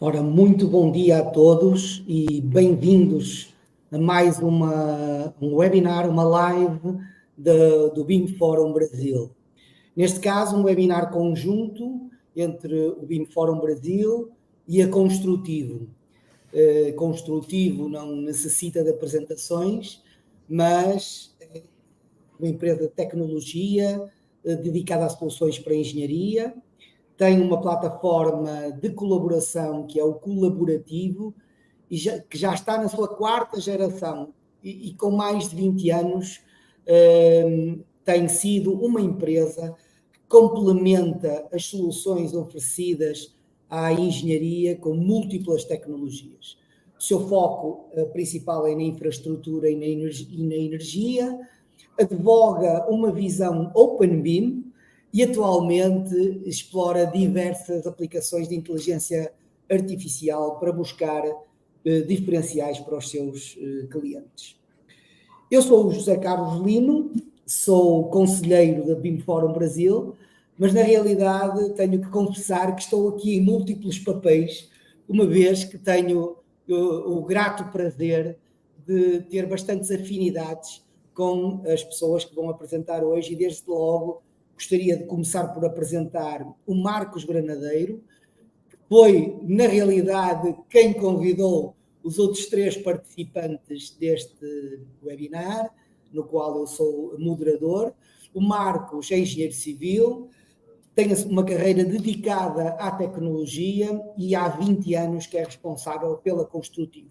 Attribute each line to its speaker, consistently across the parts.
Speaker 1: Ora, muito bom dia a todos e bem-vindos a mais um webinar, uma live do BIM Fórum Brasil. Neste caso, um webinar conjunto entre o BIM Fórum Brasil e a Construtivo. Construtivo não necessita de apresentações, mas é uma empresa de tecnologia dedicada a soluções para engenharia. Tem uma plataforma de colaboração que é o Colaborativo, que já está na sua quarta geração e com mais de 20 anos tem sido uma empresa que complementa as soluções oferecidas à engenharia com múltiplas tecnologias. O seu foco principal é na infraestrutura e na energia, advoga uma visão Open BIM, e atualmente explora diversas aplicações de inteligência artificial para buscar diferenciais para os seus clientes. Eu sou o José Carlos Lino, sou conselheiro da BIM Fórum Brasil, mas na realidade tenho que confessar que estou aqui em múltiplos papéis, uma vez que tenho o grato prazer de ter bastantes afinidades com as pessoas que vão apresentar hoje e desde logo gostaria de começar por apresentar o Marcos Granadeiro, que foi, na realidade, quem convidou os outros 3 participantes deste webinar, no qual eu sou moderador. O Marcos é engenheiro civil, tem uma carreira dedicada à tecnologia e há 20 anos que é responsável pela Construtivo.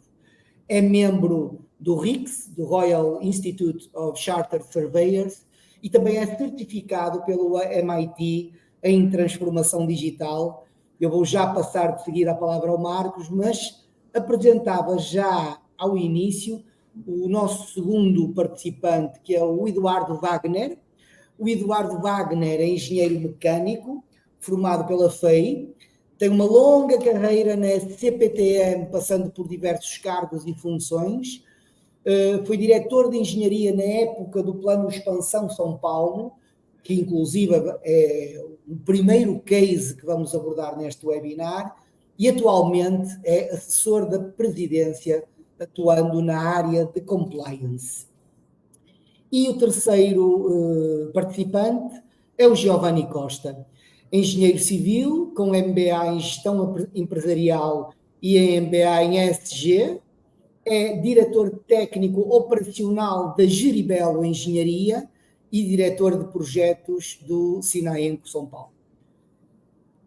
Speaker 1: É membro do RICS, do Royal Institute of Chartered Surveyors, e também é certificado pelo MIT em transformação digital. Eu vou já passar de seguida a palavra ao Marcos, mas apresentava já ao início o nosso segundo participante, que é o Eduardo Wagner. O Eduardo Wagner é engenheiro mecânico, formado pela FEI, tem uma longa carreira na CPTM, passando por diversos cargos e funções. Foi diretor de engenharia na época do Plano de Expansão São Paulo, que inclusive é o primeiro case que vamos abordar neste webinar, e atualmente é assessor da presidência, atuando na área de compliance. E o terceiro participante é o Giovanni Costa, engenheiro civil, com MBA em Gestão Empresarial e em MBA em ESG, é diretor técnico operacional da Geribelo Engenharia e diretor de projetos do Sinaenco São Paulo.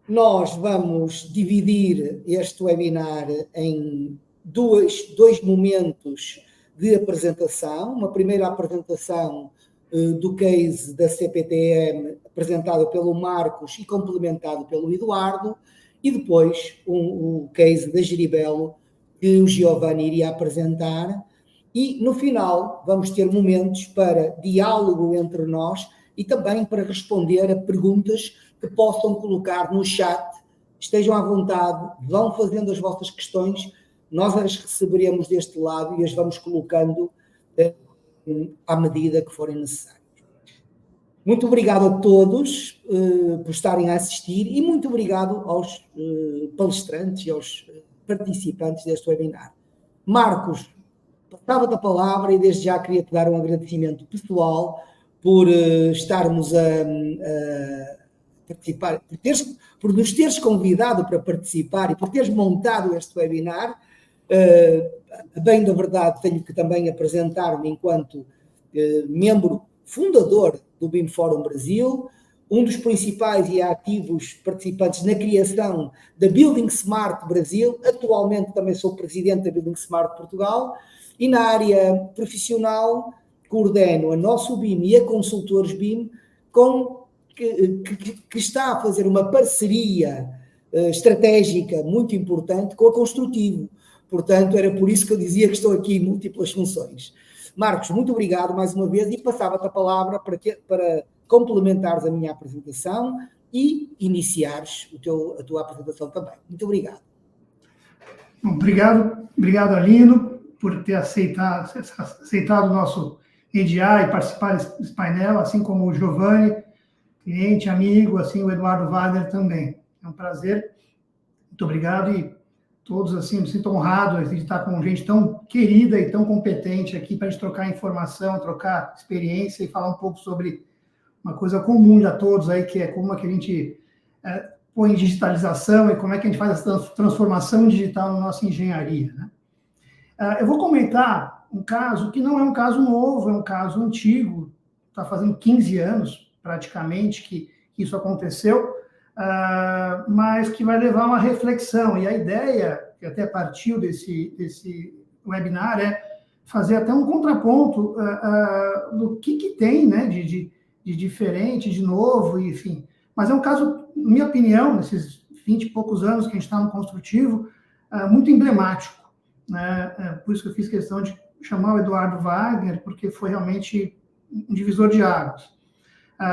Speaker 1: Nós vamos dividir este webinar em dois momentos de apresentação. Uma primeira apresentação do case da CPTM, apresentado pelo Marcos e complementado pelo Eduardo, e depois o case da Geribelo, que o Giovanni iria apresentar, e no final vamos ter momentos para diálogo entre nós e também para responder a perguntas que possam colocar no chat. Estejam à vontade, vão fazendo as vossas questões, nós as receberemos deste lado e as vamos colocando à medida que forem necessárias. Muito obrigado a todos por estarem a assistir e muito obrigado aos palestrantes e aos participantes deste webinar. Marcos, passava-te a palavra e desde já queria-te dar um agradecimento pessoal por estarmos a participar, por nos teres convidado para participar e por teres montado este webinar. Bem da verdade, tenho que também apresentar-me enquanto membro fundador do BIM Fórum Brasil, um dos principais e ativos participantes na criação da Building Smart Brasil. Atualmente também sou presidente da Building Smart Portugal e na área profissional coordeno a Nosso BIM e a Consultores BIM, que está a fazer uma parceria estratégica muito importante com a Construtivo. Portanto, era por isso que eu dizia que estou aqui em múltiplas funções. Marcos, muito obrigado mais uma vez e passava-te a palavra para complementares a minha apresentação e iniciares a tua apresentação também. Muito obrigado.
Speaker 2: Bom, obrigado Alino, por ter aceitado o nosso EDI e participar desse painel, assim como o Giovanni, cliente, amigo, assim o Eduardo Wagner também. É um prazer. Muito obrigado e todos, assim, me sinto honrado de estar com gente tão querida e tão competente aqui para a gente trocar informação, trocar experiência e falar um pouco sobre uma coisa comum a todos aí, que é como é que a gente põe digitalização e como é que a gente faz essa transformação digital na nossa engenharia, né? Eu vou comentar um caso que não é um caso novo, é um caso antigo, está fazendo 15 anos, praticamente, que isso aconteceu, mas que vai levar a uma reflexão. E a ideia, que até partiu desse webinar, é fazer até um contraponto do que tem, né, de diferente, de novo, enfim. Mas é um caso, na minha opinião, nesses 20 e poucos anos que a gente está no construtivo, muito emblemático, né? Por isso que eu fiz questão de chamar o Eduardo Wagner, porque foi realmente um divisor de águas.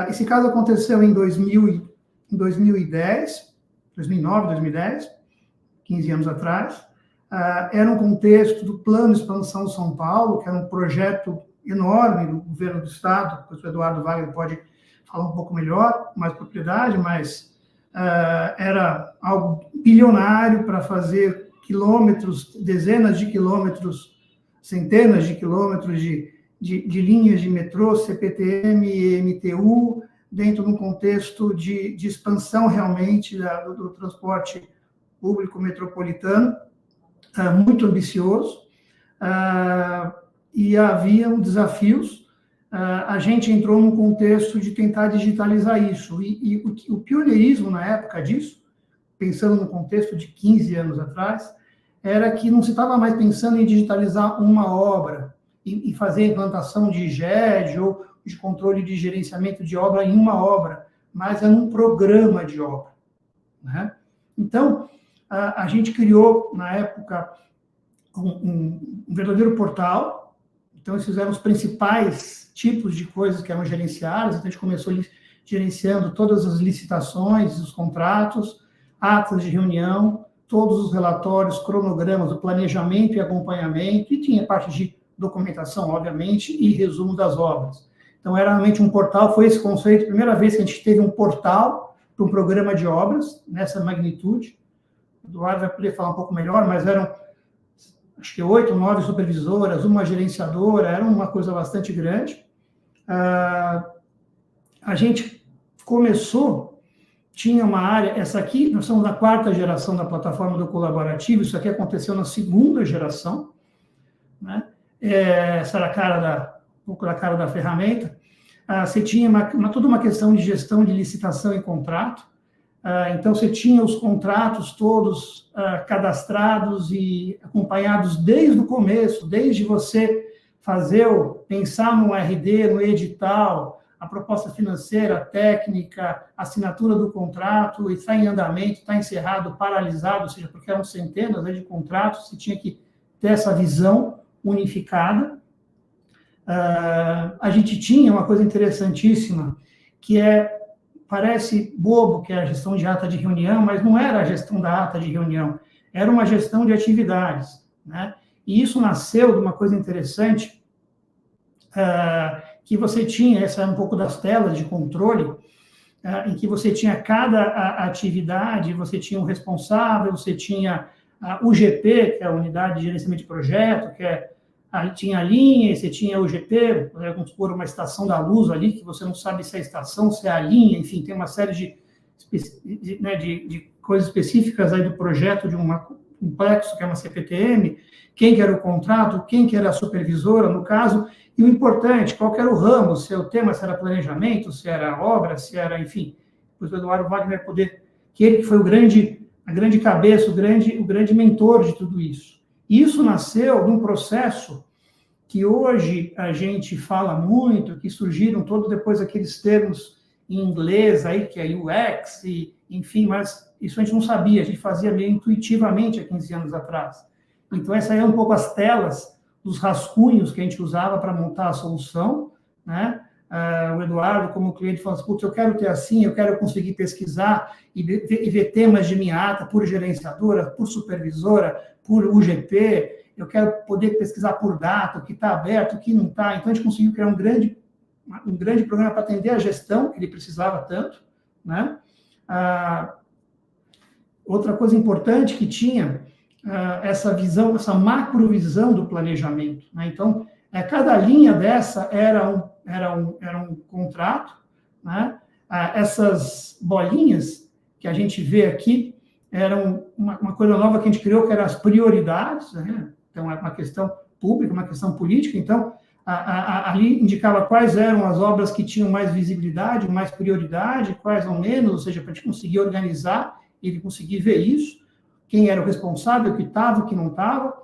Speaker 2: Esse caso aconteceu em 2010, 2009, 2010, 15 anos atrás. Era um contexto do Plano de Expansão São Paulo, que era um projeto enorme do governo do Estado, depois o Eduardo Wagner pode falar um pouco melhor, mais propriedade, mas era algo bilionário para fazer quilômetros, dezenas de quilômetros, centenas de quilômetros de linhas de metrô, CPTM e MTU, dentro de um contexto de expansão realmente do transporte público metropolitano, muito ambicioso, e haviam desafios. A gente entrou num contexto de tentar digitalizar isso, e o pioneirismo na época disso, pensando no contexto de 15 anos atrás, era que não se estava mais pensando em digitalizar uma obra, e fazer a implantação de GED ou de controle de gerenciamento de obra em uma obra, mas é num programa de obra, né? Então, a gente criou, na época, um verdadeiro portal. Então, eles fizeram os principais tipos de coisas que eram gerenciadas. Então, a gente começou gerenciando todas as licitações, os contratos, atas de reunião, todos os relatórios, cronogramas, o planejamento e acompanhamento, e tinha parte de documentação, obviamente, e resumo das obras. Então, era realmente um portal, foi esse conceito, primeira vez que a gente teve um portal para um programa de obras, nessa magnitude. O Eduardo vai poder falar um pouco melhor, mas eram, acho que 8 ou 9 supervisoras, uma gerenciadora, era uma coisa bastante grande. A gente começou, tinha uma área, essa aqui, nós somos na 4ª geração da plataforma do colaborativo, isso aqui aconteceu na 2ª geração, né? Essa era um pouco da cara da ferramenta. Você tinha toda uma questão de gestão de licitação e contrato. Então, você tinha os contratos todos cadastrados e acompanhados desde o começo, desde você pensar no RD, no edital, a proposta financeira, a técnica, a assinatura do contrato, e está em andamento, está encerrado, paralisado, ou seja, porque eram centenas de contratos, você tinha que ter essa visão unificada. A gente tinha uma coisa interessantíssima, que parece bobo, que é a gestão de ata de reunião, mas não era a gestão da ata de reunião, era uma gestão de atividades, né? E isso nasceu de uma coisa interessante, que você tinha, essa é um pouco das telas de controle, em que você tinha cada atividade, você tinha um responsável, você tinha o GP, que é a unidade de gerenciamento de projeto, tinha a linha, e você tinha o GP, vamos supor, uma estação da luz ali, que você não sabe se é a estação, se é a linha, enfim, tem uma série de coisas específicas aí do projeto de um complexo, que é uma CPTM, quem que era o contrato, quem que era a supervisora, no caso, e o importante, qual que era o ramo, se o tema, se era planejamento, se era obra, se era, enfim, depois o Eduardo Wagner que ele que foi a grande cabeça, o grande mentor de tudo isso. Isso nasceu de um processo que hoje a gente fala muito, que surgiram todos depois aqueles termos em inglês aí, que é UX, e, enfim, mas isso a gente não sabia, a gente fazia meio intuitivamente há 15 anos atrás. Então, essa aí é um pouco as telas dos rascunhos que a gente usava para montar a solução, né? O Eduardo, como cliente, falou assim, putz, eu quero ter assim, eu quero conseguir pesquisar e ver temas de minha ata por gerenciadora, por supervisora, por UGP, eu quero poder pesquisar por data, o que está aberto, o que não está. Então, a gente conseguiu criar um grande programa para atender a gestão, que ele precisava tanto, né? Outra coisa importante que tinha, essa visão, essa macrovisão do planejamento, né? Então, cada linha dessa era um contrato, né? Essas bolinhas que a gente vê aqui eram uma coisa nova que a gente criou, que eram as prioridades, né? Então, é uma questão pública, uma questão política. Então, ali indicava quais eram as obras que tinham mais visibilidade, mais prioridade, quais não menos, ou seja, para a gente conseguir organizar e conseguir ver isso, quem era o responsável, o que estava, o que não estava.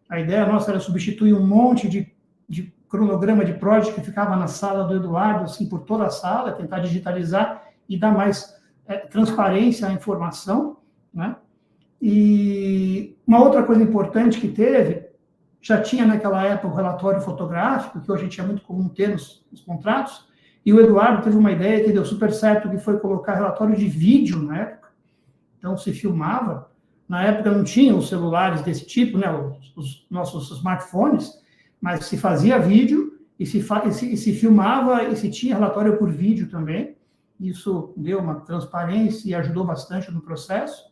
Speaker 2: A ideia nossa era substituir um monte de cronograma de project que ficava na sala do Eduardo, assim, por toda a sala, tentar digitalizar e dar mais transparência à informação, né? E uma outra coisa importante que teve, já tinha naquela época o relatório fotográfico, que hoje a gente é muito comum ter nos contratos, e o Eduardo teve uma ideia que deu super certo, que foi colocar relatório de vídeo na época. Então, se filmava. Na época não tinham os celulares desse tipo, né, os nossos smartphones, mas se fazia vídeo e se filmava e se tinha relatório por vídeo também. Isso deu uma transparência e ajudou bastante no processo.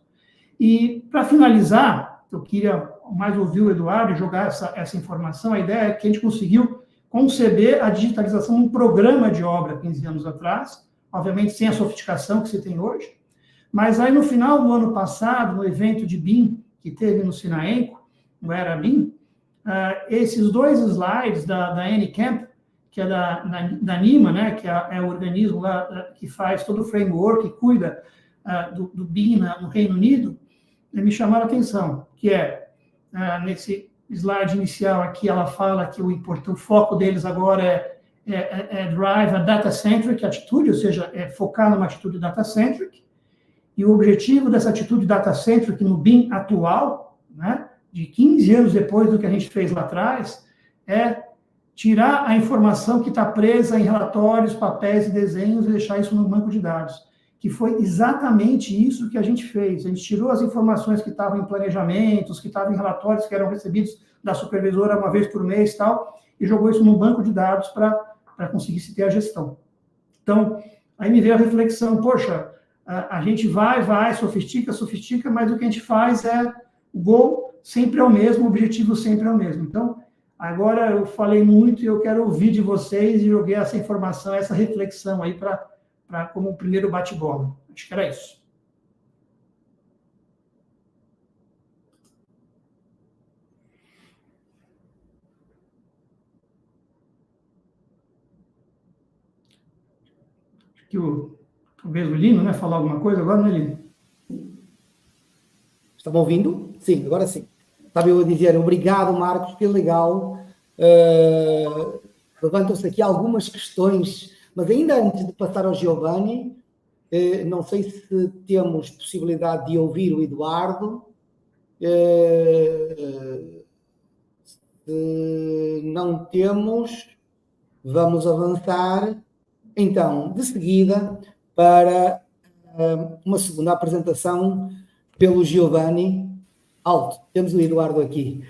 Speaker 2: E, para finalizar, eu queria mais ouvir o Eduardo e jogar essa informação. A ideia é que a gente conseguiu conceber a digitalização de um programa de obra 15 anos atrás, obviamente sem a sofisticação que se tem hoje, mas aí no final do ano passado, no evento de BIM que teve no Sinaenco, no Era BIM, esses 2 slides da NCAMP, que é da NIMA, né, que é o organismo lá que faz todo o framework, que cuida do BIM no Reino Unido, me chamaram a atenção, que nesse slide inicial aqui, ela fala que o foco deles agora é drive a data-centric atitude, ou seja, é focar numa atitude data-centric, e o objetivo dessa atitude data-centric no BIM atual, né, de 15 anos depois do que a gente fez lá atrás, é tirar a informação que está presa em relatórios, papéis e desenhos e deixar isso no banco de dados, que foi exatamente isso que a gente fez. A gente tirou as informações que estavam em planejamentos, que estavam em relatórios que eram recebidos da supervisora uma vez por mês e tal, e jogou isso no banco de dados para conseguir se ter a gestão. Então, aí me veio a reflexão, poxa, a gente vai, sofistica, mas o que a gente faz o goal sempre é o mesmo, o objetivo sempre é o mesmo. Então, agora eu falei muito e eu quero ouvir de vocês e joguei essa informação, essa reflexão aí como um primeiro bate-bola. Acho que era isso. Acho que talvez o Lino, né, falar alguma coisa agora, né, Lino?
Speaker 1: Estão ouvindo? Sim, agora sim. Estava eu a dizer, obrigado, Marcos, que legal. Levantam-se aqui algumas questões, mas ainda antes de passar ao Giovanni, não sei se temos possibilidade de ouvir o Eduardo. Se não temos, vamos avançar, então, de seguida, para uma segunda apresentação pelo Giovanni. Alto, temos o Eduardo aqui.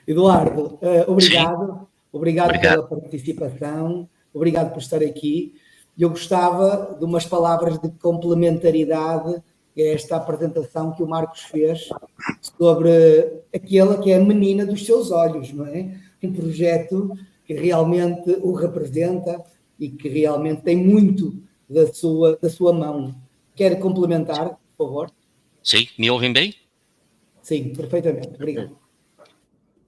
Speaker 1: Eduardo, obrigado. Obrigado pela participação, obrigado por estar aqui. Eu gostava de umas palavras de complementaridade a esta apresentação que o Marcos fez sobre aquela que é a menina dos seus olhos, não é? Um projeto que realmente o representa e que realmente tem muito da sua mão. Quer complementar, por favor?
Speaker 3: Sim, me ouvem bem?
Speaker 1: Sim, perfeitamente. Obrigado.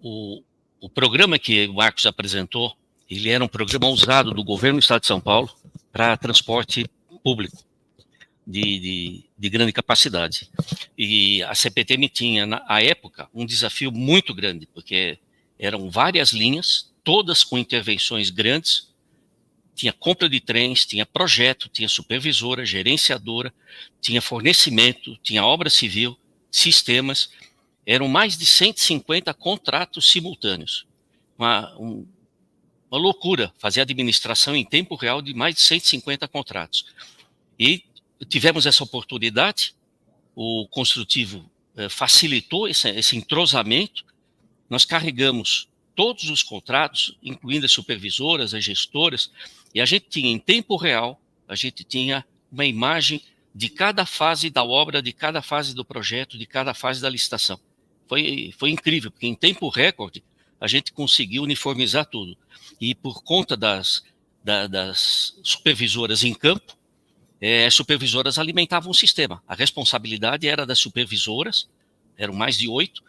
Speaker 3: O programa que o Marcos apresentou, ele era um programa usado do governo do Estado de São Paulo para transporte público de grande capacidade. E a CPTM tinha, na época, um desafio muito grande, porque eram várias linhas, todas com intervenções grandes, tinha compra de trens, tinha projeto, tinha supervisora, gerenciadora, tinha fornecimento, tinha obra civil, sistemas. Eram mais de 150 contratos simultâneos. Uma loucura fazer administração em tempo real de mais de 150 contratos. E tivemos essa oportunidade, o Construtivo facilitou esse entrosamento, nós carregamos todos os contratos, incluindo as supervisoras, as gestoras, e a gente tinha em tempo real, a gente tinha uma imagem de cada fase da obra, de cada fase do projeto, de cada fase da licitação. foi incrível, porque em tempo recorde a gente conseguiu uniformizar tudo. E por conta das supervisoras em campo, as supervisoras alimentavam o sistema. A responsabilidade era das supervisoras, eram mais de 8,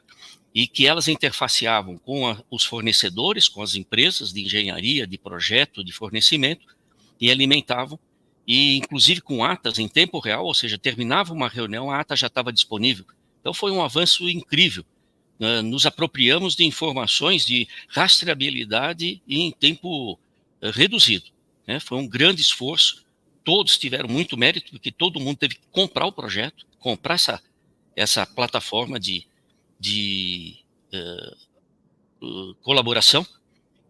Speaker 3: e que elas interfaceavam com os fornecedores, com as empresas de engenharia, de projeto, de fornecimento, e alimentavam, e inclusive com atas em tempo real, ou seja, terminava uma reunião, a ata já estava disponível. Então foi um avanço incrível. Nos apropriamos de informações de rastreabilidade em tempo reduzido. Foi um grande esforço, todos tiveram muito mérito, porque todo mundo teve que comprar o projeto, comprar essa plataforma de colaboração,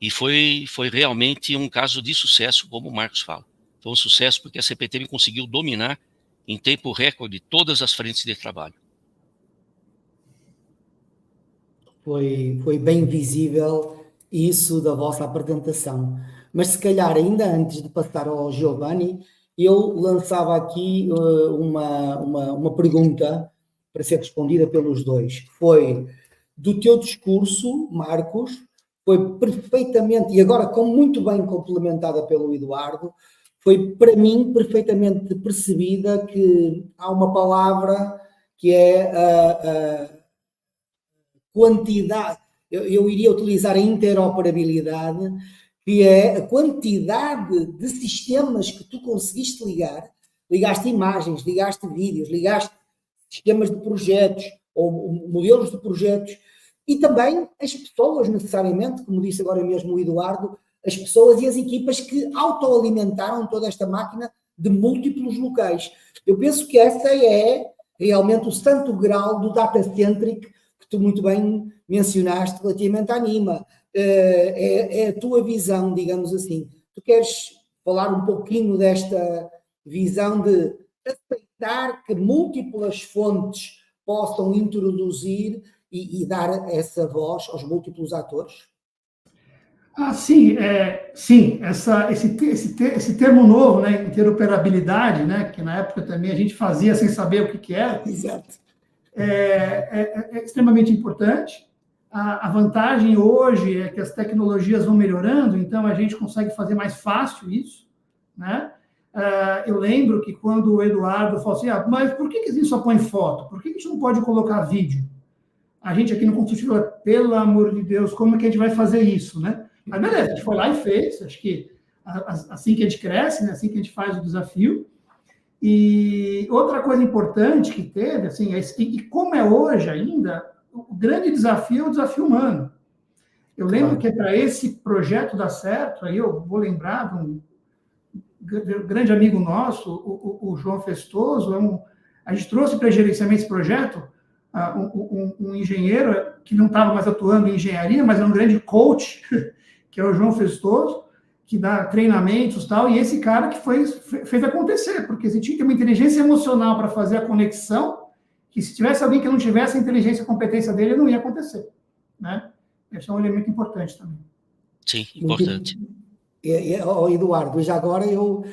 Speaker 3: e foi realmente um caso de sucesso, como o Marcos fala. Foi um sucesso porque a CPTM conseguiu dominar em tempo recorde todas as frentes de trabalho.
Speaker 1: Foi bem visível isso da vossa apresentação. Mas se calhar, ainda antes de passar ao Giovanni, eu lançava aqui uma pergunta para ser respondida pelos dois. Foi, do teu discurso, Marcos, foi perfeitamente, e agora como muito bem complementada pelo Eduardo, foi para mim perfeitamente percebida que há uma palavra que é a quantidade, eu iria utilizar a interoperabilidade, que é a quantidade de sistemas que tu conseguiste ligar, ligaste imagens, ligaste vídeos, ligaste sistemas de projetos ou modelos de projetos, e também as pessoas necessariamente, como disse agora mesmo o Eduardo, as pessoas e as equipas que autoalimentaram toda esta máquina de múltiplos locais. Eu penso que essa é realmente o santo grau do data-centric que tu muito bem mencionaste relativamente à Anima. É a tua visão, digamos assim. Tu queres falar um pouquinho desta visão de aceitar que múltiplas fontes possam introduzir e dar essa voz aos múltiplos atores?
Speaker 2: Sim, esse termo novo, né, interoperabilidade, né, que na época também a gente fazia sem saber o que era.
Speaker 1: Exato.
Speaker 2: É extremamente importante. A vantagem hoje é que as tecnologias vão melhorando, então a gente consegue fazer mais fácil isso, né? Eu lembro que quando o Eduardo falou assim, mas por que a gente só põe foto? Por que a gente não pode colocar vídeo? A gente aqui no Consultivo, pelo amor de Deus, como é que a gente vai fazer isso, né? Mas beleza, a gente foi lá e fez, acho que assim que a gente cresce, né? Assim que a gente faz o desafio. E outra coisa importante que teve, assim, e como é hoje ainda, o grande desafio é o desafio humano. Eu lembro que para esse projeto dar certo, aí eu vou lembrar de um grande amigo nosso, o João Festoso, a gente trouxe para gerenciamento esse projeto um engenheiro que não estava mais atuando em engenharia, mas é um grande coach, que é o João Festoso, que dá treinamentos e tal, e esse cara que fez acontecer, porque você tinha que ter uma inteligência emocional para fazer a conexão, que se tivesse alguém que não tivesse a inteligência e a competência dele, não ia acontecer, né? Esse é um elemento importante também.
Speaker 3: Sim, importante.
Speaker 1: Eduardo, já agora eu,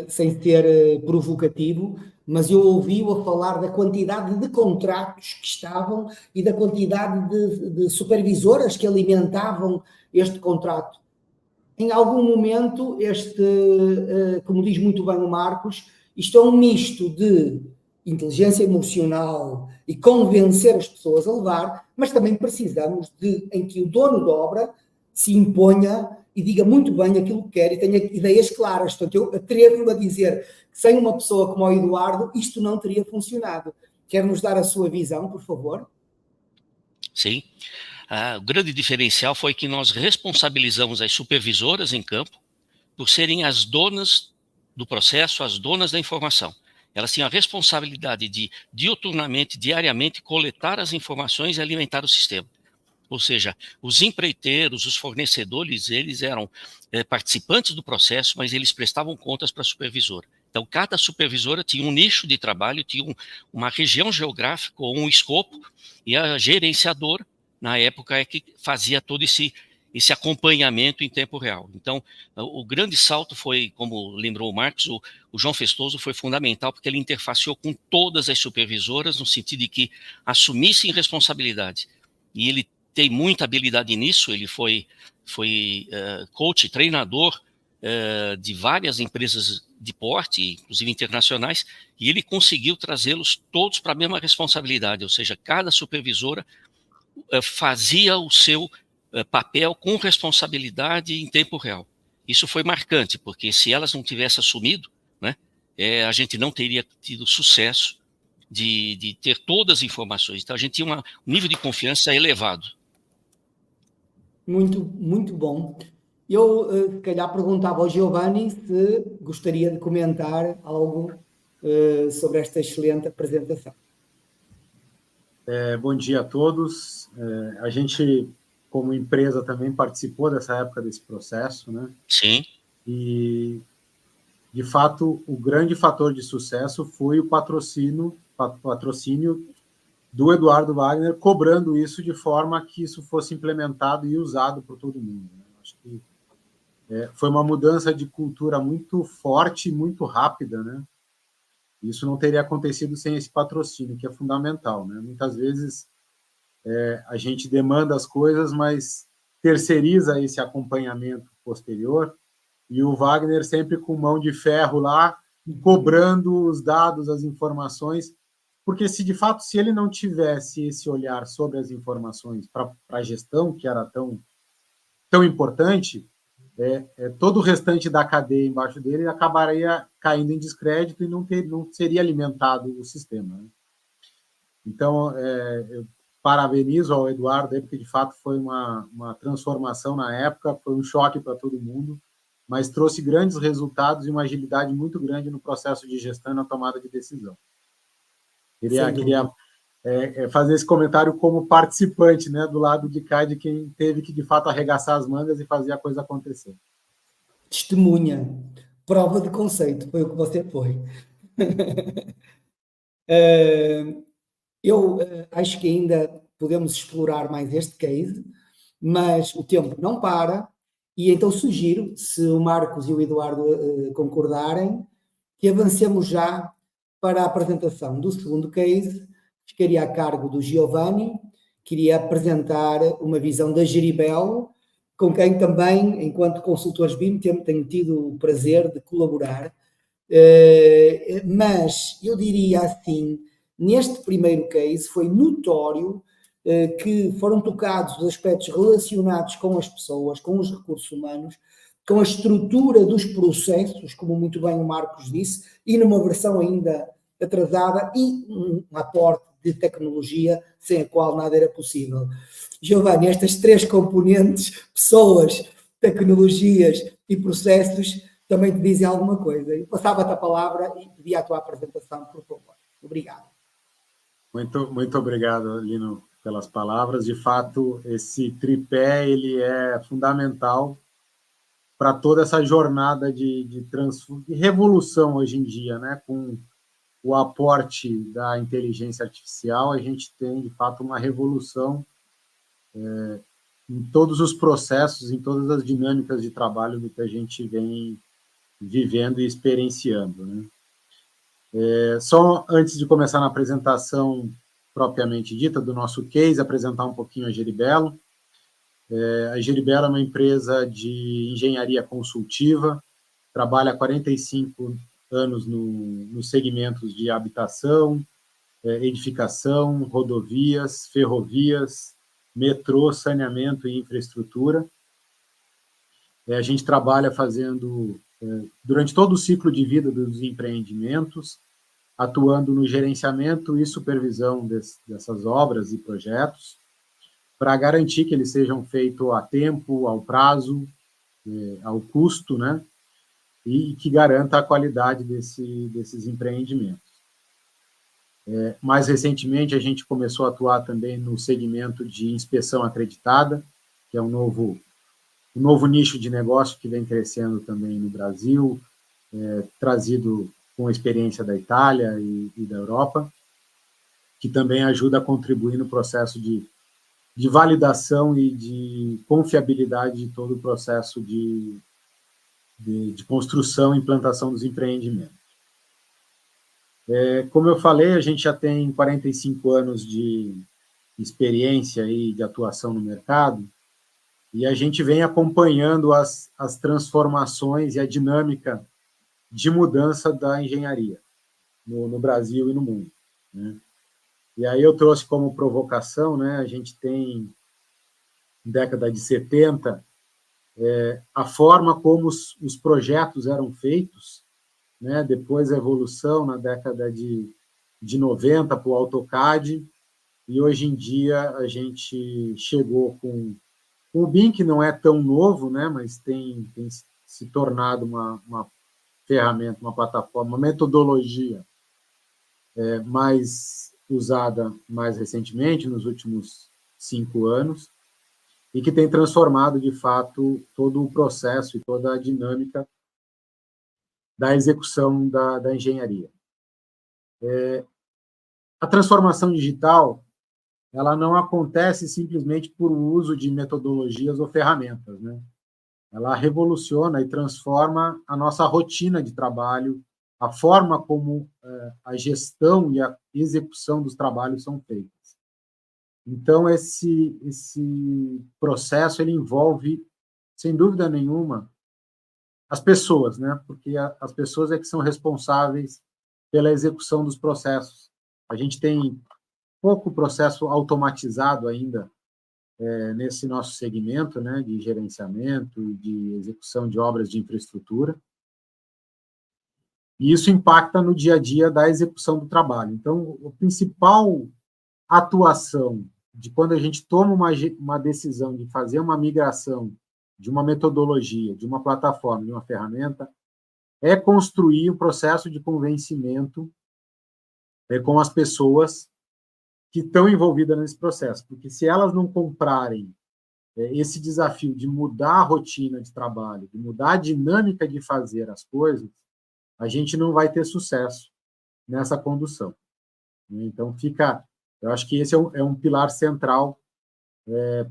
Speaker 1: sem ser provocativo, mas eu ouvi-o a falar da quantidade de contratos que estavam e da quantidade de supervisoras que alimentavam este contrato. Em algum momento, como diz muito bem o Marcos, isto é um misto de inteligência emocional e convencer as pessoas a levar, mas também precisamos em que o dono da obra se imponha e diga muito bem aquilo que quer e tenha ideias claras. Portanto, eu atrevo-me a dizer que sem uma pessoa como o Eduardo, isto não teria funcionado. Quer nos dar a sua visão, por favor?
Speaker 3: Sim. O grande diferencial foi que nós responsabilizamos as supervisoras em campo por serem as donas do processo, as donas da informação. Elas tinham a responsabilidade de, diuturnamente, diariamente, coletar as informações e alimentar o sistema. Ou seja, os empreiteiros, os fornecedores, eles eram participantes do processo, mas eles prestavam contas para a supervisora. Então, cada supervisora tinha um nicho de trabalho, tinha uma região geográfica ou um escopo, e a gerenciadora, na época, é que fazia todo esse esse acompanhamento em tempo real. Então, o grande salto foi, como lembrou o Marcos, o João Festoso foi fundamental, porque ele interfaceou com todas as supervisoras, no sentido de que assumissem responsabilidade. E ele tem muita habilidade nisso, ele foi coach, treinador de várias empresas de porte, inclusive internacionais, e ele conseguiu trazê-los todos para a mesma responsabilidade, ou seja, cada supervisora fazia o seu papel com responsabilidade em tempo real. Isso foi marcante, porque se elas não tivessem assumido, né, a gente não teria tido sucesso de ter todas as informações. Então, a gente tinha um nível de confiança elevado.
Speaker 1: Muito, muito bom. Eu, se calhar, perguntava ao Giovanni se gostaria de comentar algo sobre esta excelente apresentação.
Speaker 4: Bom dia a todos. A gente, como empresa, também participou dessa época desse processo, né?
Speaker 3: Sim.
Speaker 4: E, de fato, o grande fator de sucesso foi o patrocínio do Eduardo Wagner, cobrando isso de forma que isso fosse implementado e usado por todo mundo, né? Acho que foi uma mudança de cultura muito forte e muito rápida, né? Isso não teria acontecido sem esse patrocínio, que é fundamental, né? Muitas vezes a gente demanda as coisas, mas terceiriza esse acompanhamento posterior, e o Wagner sempre com mão de ferro lá, cobrando os dados, as informações, porque se de fato, se ele não tivesse esse olhar sobre as informações para a gestão, que era tão importante, todo o restante da cadeia embaixo dele acabaria caindo em descrédito e não seria alimentado o sistema, né? Então, eu parabenizo ao Eduardo, porque de fato foi uma transformação na época, foi um choque para todo mundo, mas trouxe grandes resultados e uma agilidade muito grande no processo de gestão e na tomada de decisão. Queria fazer esse comentário como participante, né, do lado de cá, de quem teve que, de fato, arregaçar as mangas e fazer a coisa acontecer.
Speaker 1: Testemunha, prova de conceito, foi o que você foi. Eu acho que ainda podemos explorar mais este case, mas o tempo não para, e então sugiro, se o Marcos e o Eduardo concordarem, que avancemos já para a apresentação do segundo case, que ficaria a cargo do Giovanni, que iria apresentar uma visão da Geribel, com quem também, enquanto consultores BIM, tenho tido o prazer de colaborar. Mas eu diria assim, neste primeiro case foi notório que foram tocados os aspectos relacionados com as pessoas, com os recursos humanos, com a estrutura dos processos, como muito bem o Marcos disse, e numa versão ainda atrasada, e um aporte de tecnologia sem a qual nada era possível. Giovanni, estas três componentes, pessoas, tecnologias e processos, também te dizem alguma coisa. Eu passava-te a palavra e pedia a tua apresentação, por favor. Obrigado.
Speaker 4: Muito obrigado, Lino, pelas palavras. De fato, esse tripé ele é fundamental para toda essa jornada de revolução hoje em dia, né? Com o aporte da inteligência artificial, a gente tem, de fato, uma revolução em todos os processos, em todas as dinâmicas de trabalho do que a gente vem vivendo e experienciando, né? Só antes de começar na apresentação propriamente dita do nosso case, apresentar um pouquinho a Geribelo. A Geribelo é uma empresa de engenharia consultiva, trabalha há 45 anos nos segmentos de habitação, edificação, rodovias, ferrovias, metrô, saneamento e infraestrutura. A gente trabalha fazendo, durante todo o ciclo de vida dos empreendimentos, atuando no gerenciamento e supervisão dessas obras e projetos, para garantir que eles sejam feitos a tempo, ao prazo, ao custo, né? E que garanta a qualidade desses empreendimentos. Mais recentemente, a gente começou a atuar também no segmento de inspeção acreditada, que é um novo nicho de negócio que vem crescendo também no Brasil, trazido com a experiência da Itália e da Europa, que também ajuda a contribuir no processo de validação e de confiabilidade de todo o processo de construção e implantação dos empreendimentos. Como eu falei, a gente já tem 45 anos de experiência e de atuação no mercado, e a gente vem acompanhando as transformações e a dinâmica de mudança da engenharia no Brasil e no mundo, né? E aí eu trouxe como provocação, né, a gente tem, na década de 70, a forma como os projetos eram feitos, né, depois a evolução na década de 90 para o AutoCAD, e hoje em dia a gente chegou com o BIM, que não é tão novo, né, mas tem se tornado uma ferramenta, uma plataforma, uma metodologia mais usada mais recentemente, nos últimos 5 anos, e que tem transformado, de fato, todo o processo e toda a dinâmica da execução da engenharia. A transformação digital, ela não acontece simplesmente por uso de metodologias ou ferramentas, né? Ela revoluciona e transforma a nossa rotina de trabalho, a forma como a gestão e a execução dos trabalhos são feitas. Então, esse processo ele envolve, sem dúvida nenhuma, as pessoas, né? Porque as pessoas é que são responsáveis pela execução dos processos. A gente tem pouco processo automatizado ainda nesse nosso segmento, né, de gerenciamento e de execução de obras de infraestrutura. E isso impacta no dia a dia da execução do trabalho. Então, a principal atuação de quando a gente toma uma decisão de fazer uma migração de uma metodologia, de uma plataforma, de uma ferramenta, é construir um processo de convencimento com as pessoas que estão envolvidas nesse processo, porque se elas não comprarem esse desafio de mudar a rotina de trabalho, de mudar a dinâmica de fazer as coisas, a gente não vai ter sucesso nessa condução. Então, eu acho que esse é um pilar central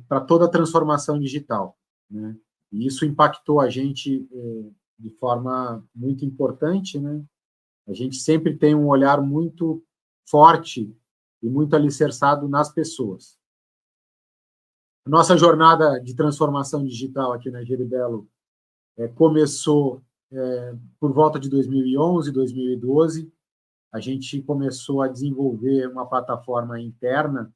Speaker 4: para toda a transformação digital, né? E isso impactou a gente de forma muito importante, né? A gente sempre tem um olhar muito forte e muito alicerçado nas pessoas. A nossa jornada de transformação digital aqui na Geribelo começou por volta de 2011, 2012. A gente começou a desenvolver uma plataforma interna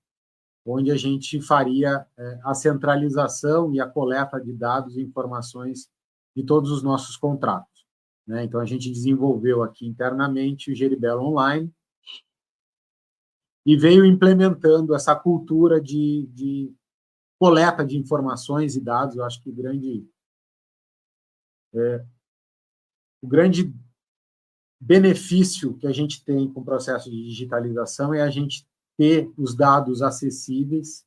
Speaker 4: onde a gente faria a centralização e a coleta de dados e informações de todos os nossos contratos, né? Então, a gente desenvolveu aqui internamente o Geribelo Online, e veio implementando essa cultura de coleta de informações e dados. Eu acho que o grande benefício que a gente tem com o processo de digitalização é a gente ter os dados acessíveis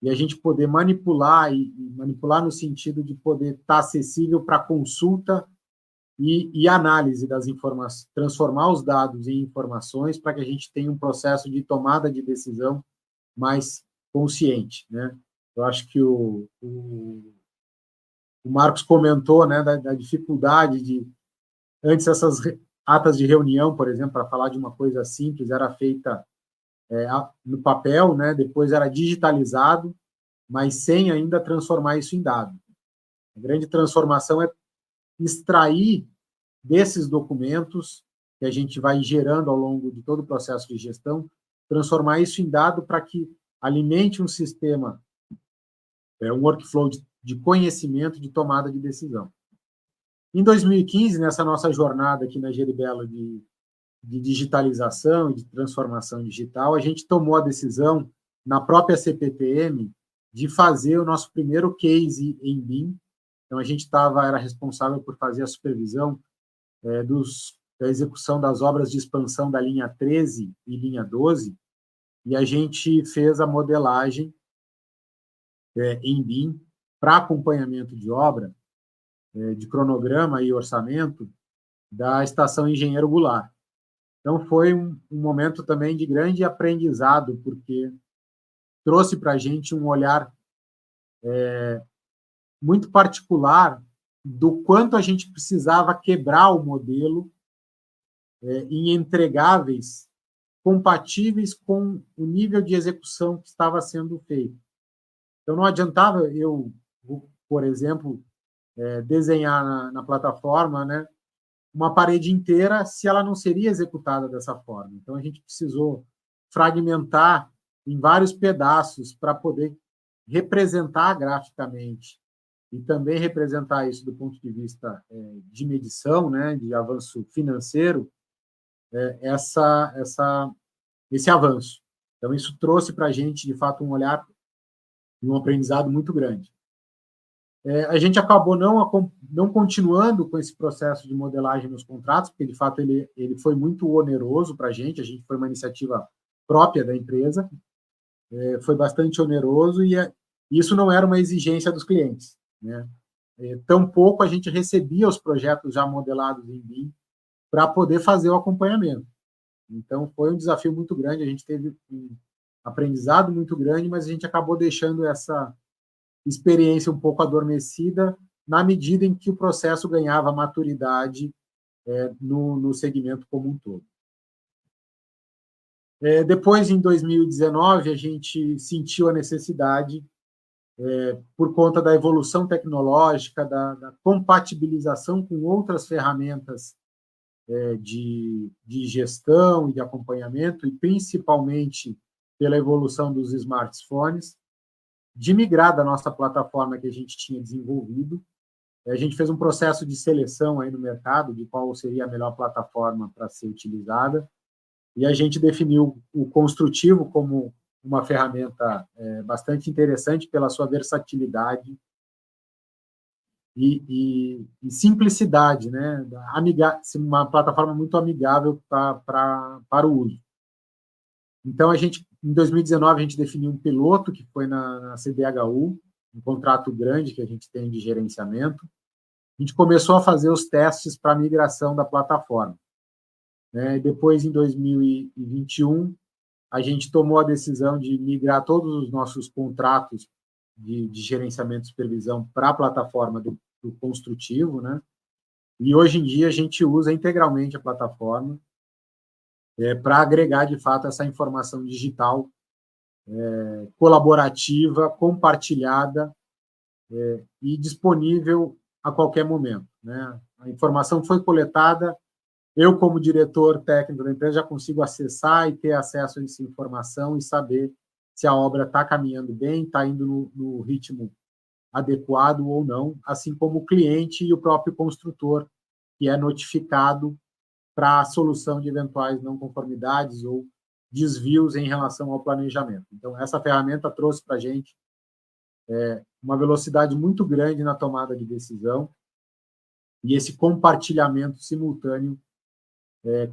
Speaker 4: e a gente poder manipular, e manipular no sentido de poder estar acessível para consulta e análise das informações, transformar os dados em informações para que a gente tenha um processo de tomada de decisão mais consciente, né? Eu acho que o Marcos comentou, né, da dificuldade de... Antes, essas atas de reunião, por exemplo, para falar de uma coisa simples, era feita no papel, né? Depois era digitalizado, mas sem ainda transformar isso em dado. A grande transformação é extrair desses documentos que a gente vai gerando ao longo de todo o processo de gestão, transformar isso em dado para que alimente um sistema, um workflow de conhecimento, de tomada de decisão. Em 2015, nessa nossa jornada aqui na Geribelo de digitalização e de transformação digital, a gente tomou a decisão, na própria CPTM, de fazer o nosso primeiro case em BIM. Então, a gente era responsável por fazer a supervisão da execução das obras de expansão da linha 13 e linha 12, e a gente fez a modelagem em BIM para acompanhamento de obra, de cronograma e orçamento da Estação Engenheiro Goulart. Então, foi um momento também de grande aprendizado, porque trouxe para a gente um olhar muito particular do quanto a gente precisava quebrar o modelo em entregáveis compatíveis com o nível de execução que estava sendo feito. Então, não adiantava eu, por exemplo, desenhar na plataforma, né, uma parede inteira se ela não seria executada dessa forma. Então, a gente precisou fragmentar em vários pedaços para poder representar graficamente e também representar isso do ponto de vista de medição, né, de avanço financeiro, esse avanço. Então, isso trouxe para a gente, de fato, um olhar e um aprendizado muito grande. A gente acabou não continuando com esse processo de modelagem nos contratos, porque, de fato, ele foi muito oneroso para a gente foi uma iniciativa própria da empresa, foi bastante oneroso e isso não era uma exigência dos clientes, né? Tampouco a gente recebia os projetos já modelados em BIM para poder fazer o acompanhamento. Então, foi um desafio muito grande, a gente teve um aprendizado muito grande, mas a gente acabou deixando essa experiência um pouco adormecida na medida em que o processo ganhava maturidade no segmento como um todo. Depois, em 2019, a gente sentiu a necessidade, por conta da evolução tecnológica, da compatibilização com outras ferramentas de gestão e de acompanhamento, e principalmente pela evolução dos smartphones, de migrar da nossa plataforma que a gente tinha desenvolvido. A gente fez um processo de seleção aí no mercado de qual seria a melhor plataforma para ser utilizada, e a gente definiu o Construtivo como uma ferramenta bastante interessante pela sua versatilidade e simplicidade, né? Uma plataforma muito amigável para o uso. Então, em 2019, a gente definiu um piloto, que foi na CDHU, um contrato grande que a gente tem de gerenciamento. A gente começou a fazer os testes para a migração da plataforma. E depois, em 2021, a gente tomou a decisão de migrar todos os nossos contratos de gerenciamento e supervisão para a plataforma do Construtivo, né? E hoje em dia a gente usa integralmente a plataforma para agregar, de fato, essa informação digital colaborativa, compartilhada e disponível a qualquer momento, né? A informação foi coletada, eu, como diretor técnico da empresa, já consigo acessar e ter acesso a essa informação e saber se a obra está caminhando bem, está indo no ritmo adequado ou não, assim como o cliente e o próprio construtor, que é notificado para a solução de eventuais não conformidades ou desvios em relação ao planejamento. Então, essa ferramenta trouxe para a gente uma velocidade muito grande na tomada de decisão e esse compartilhamento simultâneo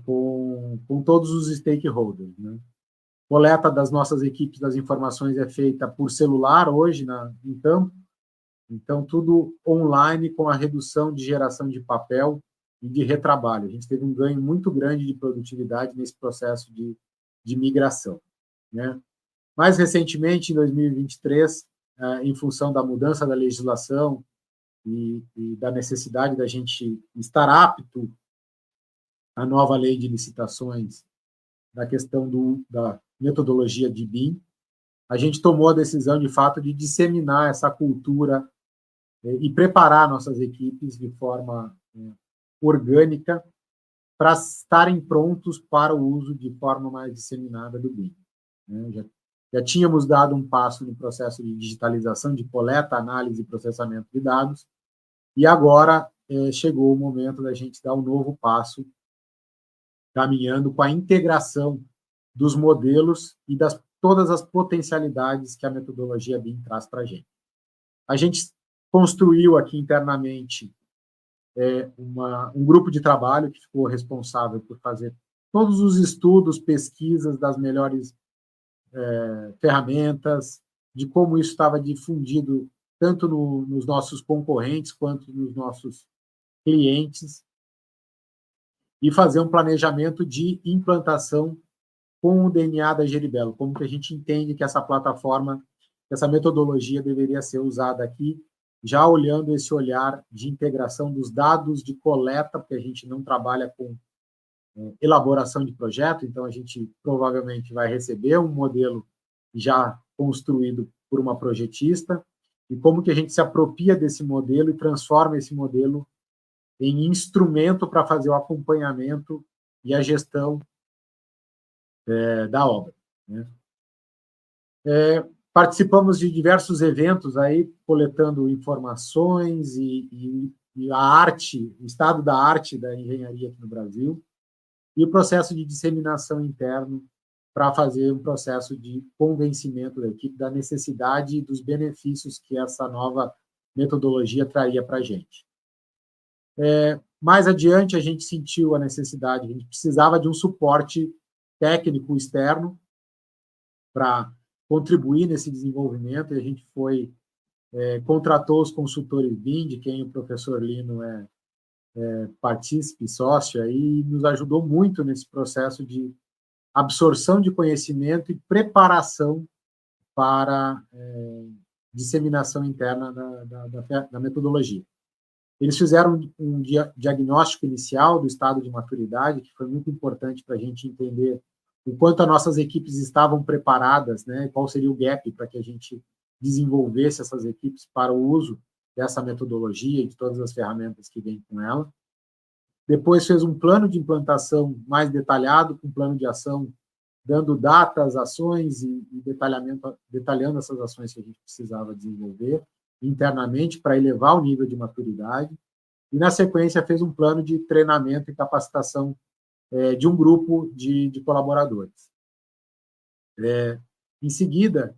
Speaker 4: com todos os stakeholders, né? Coleta das nossas equipes das informações é feita por celular hoje em campo, então tudo online com a redução de geração de papel e de retrabalho. A gente teve um ganho muito grande de produtividade nesse processo de migração, né? Mais recentemente, em 2023, em função da mudança da legislação e da necessidade da gente estar apto à nova lei de licitações, da questão da metodologia de BIM, a gente tomou a decisão, de fato, de disseminar essa cultura e preparar nossas equipes de forma orgânica para estarem prontos para o uso de forma mais disseminada do BIM. Já tínhamos dado um passo no processo de digitalização, de coleta, análise e processamento de dados, e agora chegou o momento da gente dar um novo passo, caminhando com a integração dos modelos e todas as potencialidades que a metodologia BIM traz para a gente. A gente construiu aqui internamente um grupo de trabalho que ficou responsável por fazer todos os estudos, pesquisas das melhores ferramentas, de como isso estava difundido tanto nos nossos concorrentes quanto nos nossos clientes, e fazer um planejamento de implantação com o DNA da Geribelo, como que a gente entende que essa plataforma, essa metodologia deveria ser usada aqui, já olhando esse olhar de integração dos dados de coleta, porque a gente não trabalha com elaboração de projeto, então a gente provavelmente vai receber um modelo já construído por uma projetista, e como que a gente se apropria desse modelo e transforma esse modelo em instrumento para fazer o acompanhamento e a gestão da obra, né? Participamos de diversos eventos aí, coletando informações e a arte, o estado da arte da engenharia aqui no Brasil, e o processo de disseminação interno para fazer um processo de convencimento da equipe da necessidade e dos benefícios que essa nova metodologia traria para a gente. Mais adiante, a gente sentiu a necessidade, a gente precisava de um suporte técnico externo para contribuir nesse desenvolvimento, e a gente contratou os consultores BIM, de quem o professor Lino é partícipe, sócio, e nos ajudou muito nesse processo de absorção de conhecimento e preparação para disseminação interna da metodologia. Eles fizeram um diagnóstico inicial do estado de maturidade, que foi muito importante para a gente entender o quanto as nossas equipes estavam preparadas, né, qual seria o gap para que a gente desenvolvesse essas equipes para o uso dessa metodologia e de todas as ferramentas que vêm com ela. Depois fez um plano de implantação mais detalhado, com um plano de ação, dando datas, ações e detalhando essas ações que a gente precisava desenvolver internamente para elevar o nível de maturidade. E, na sequência, fez um plano de treinamento e capacitação de um grupo de colaboradores. Em seguida,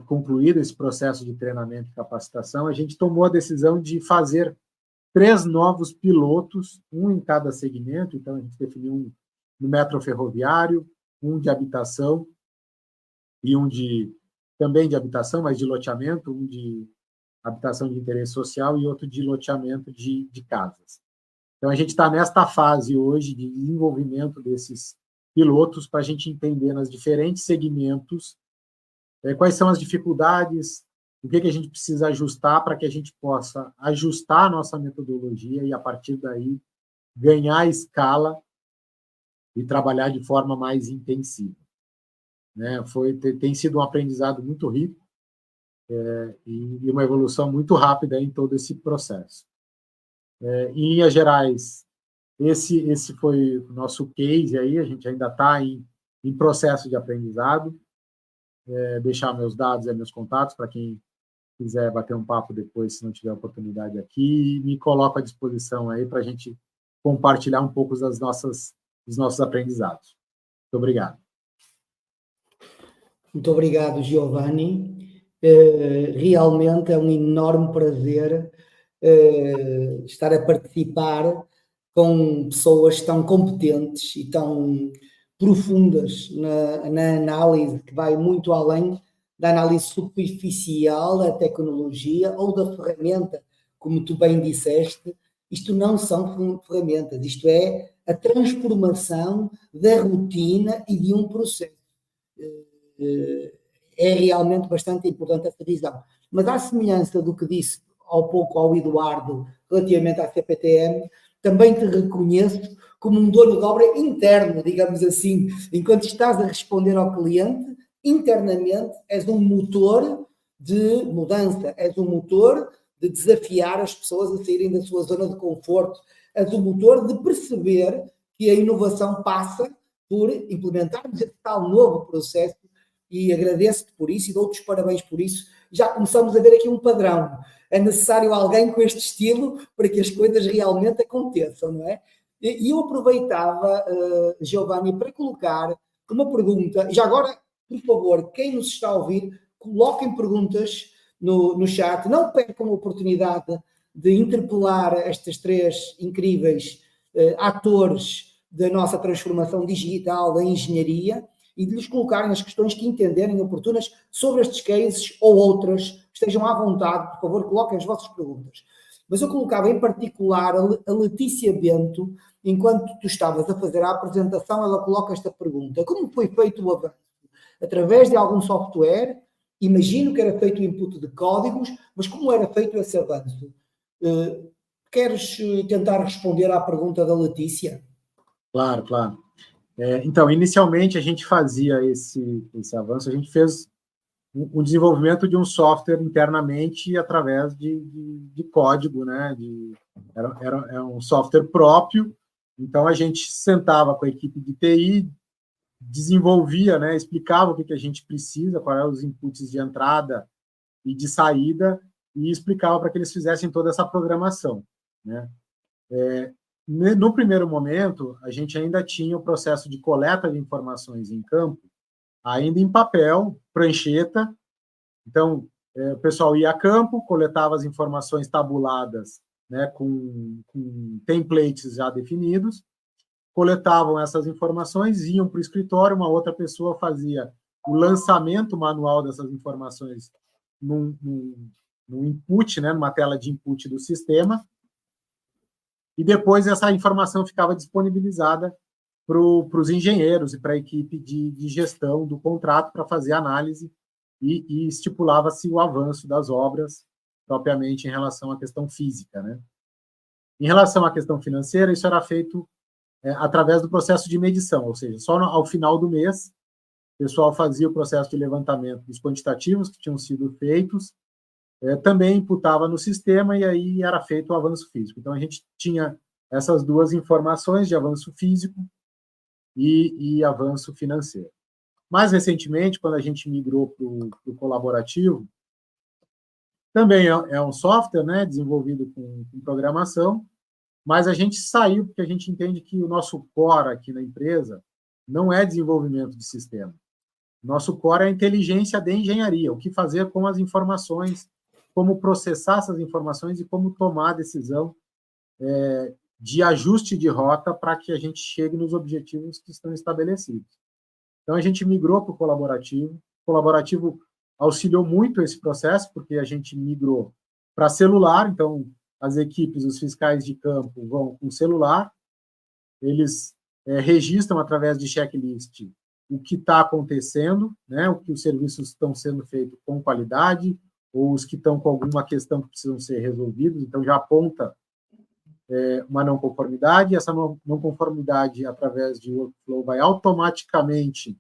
Speaker 4: concluído esse processo de treinamento e capacitação, a gente tomou a decisão de fazer 3 novos pilotos, um em cada segmento. Então, a gente definiu um no metro ferroviário, um de habitação e um também de habitação, mas de loteamento, um de habitação de interesse social e outro de loteamento de casas. Então, a gente está nesta fase hoje de desenvolvimento desses pilotos para a gente entender nos diferentes segmentos quais são as dificuldades, o que a gente precisa ajustar para que a gente possa ajustar a nossa metodologia e, a partir daí, ganhar escala e trabalhar de forma mais intensiva. Tem sido um aprendizado muito rico e uma evolução muito rápida em todo esse processo. Em linhas gerais, esse foi o nosso case aí, a gente ainda está em processo de aprendizado. Deixar meus dados e meus contatos para quem quiser bater um papo depois, se não tiver oportunidade aqui, e me coloco à disposição aí para a gente compartilhar um pouco dos nossos aprendizados. Muito obrigado.
Speaker 1: Muito obrigado, Giovanni. Realmente é um enorme prazer estar a participar com pessoas tão competentes e tão profundas na análise, que vai muito além da análise superficial da tecnologia ou da ferramenta, como tu bem disseste. Isto não são ferramentas, isto é a transformação da rotina e de um processo. É realmente bastante importante essa visão. Mas, à semelhança do que disse há pouco ao Eduardo relativamente à CPTM, também te reconheço como um dono de obra interno, digamos assim. Enquanto estás a responder ao cliente, internamente és um motor de mudança, és um motor de desafiar as pessoas a saírem da sua zona de conforto, és um motor de perceber que a inovação passa por implementarmos esse tal novo processo, e agradeço-te por isso e dou-te os parabéns por isso. Já começamos a ver aqui um padrão. É necessário alguém com este estilo para que as coisas realmente aconteçam, não é? E eu aproveitava, Giovanni, para colocar uma pergunta. Já agora, por favor, quem nos está a ouvir, coloquem perguntas no chat. Não percam a oportunidade de interpelar estas 3 incríveis atores da nossa transformação digital da engenharia e de lhes colocarem as questões que entenderem oportunas sobre estes cases ou outras. Estejam à vontade, por favor, coloquem as vossas perguntas. mas eu colocava em particular a Letícia Bento, enquanto tu estavas a fazer a apresentação, ela coloca esta pergunta: como foi feito o avanço? Através de algum software? Imagino que era feito o input de códigos, mas como era feito esse avanço? Queres tentar responder à pergunta da Letícia?
Speaker 4: Claro, claro. Então, inicialmente, a gente fazia esse avanço, a gente fez o desenvolvimento de um software internamente através de código, né? Era um software próprio, então a gente sentava com a equipe de TI, desenvolvia, né? Explicava o que a gente precisa, quais eram os inputs de entrada e de saída, e explicava para que eles fizessem toda essa programação, né? No primeiro momento, a gente ainda tinha o processo de coleta de informações em campo, ainda em papel, prancheta. Então, o pessoal ia a campo, coletava as informações tabuladas, né, com templates já definidos, coletavam essas informações, iam para o escritório, uma outra pessoa fazia o lançamento manual dessas informações num input, né, numa tela de input do sistema, e depois essa informação ficava disponibilizada para os engenheiros e para a equipe de gestão do contrato para fazer análise e estipulava-se o avanço das obras propriamente em relação à questão física, né? Em relação à questão financeira, isso era feito através do processo de medição, ou seja, só ao final do mês, o pessoal fazia o processo de levantamento dos quantitativos que tinham sido feitos, também imputava no sistema e aí era feito o avanço físico. Então, a gente tinha essas duas informações de avanço físico e avanço financeiro. Mais recentemente, quando a gente migrou para o colaborativo, também é um software, né, desenvolvido com programação, mas a gente saiu porque a gente entende que o nosso core aqui na empresa não é desenvolvimento de sistema. Nosso core é a inteligência de engenharia, o que fazer com as informações, como processar essas informações e como tomar a decisão de ajuste de rota para que a gente chegue nos objetivos que estão estabelecidos. Então, a gente migrou para o colaborativo. O colaborativo auxiliou muito esse processo, porque a gente migrou para celular, então, as equipes, os fiscais de campo vão com celular, eles registram através de checklist o que está acontecendo, né, o que os serviços estão sendo feitos com qualidade, ou os que estão com alguma questão que precisam ser resolvidos, então já aponta uma não conformidade, essa não conformidade, através de workflow, vai automaticamente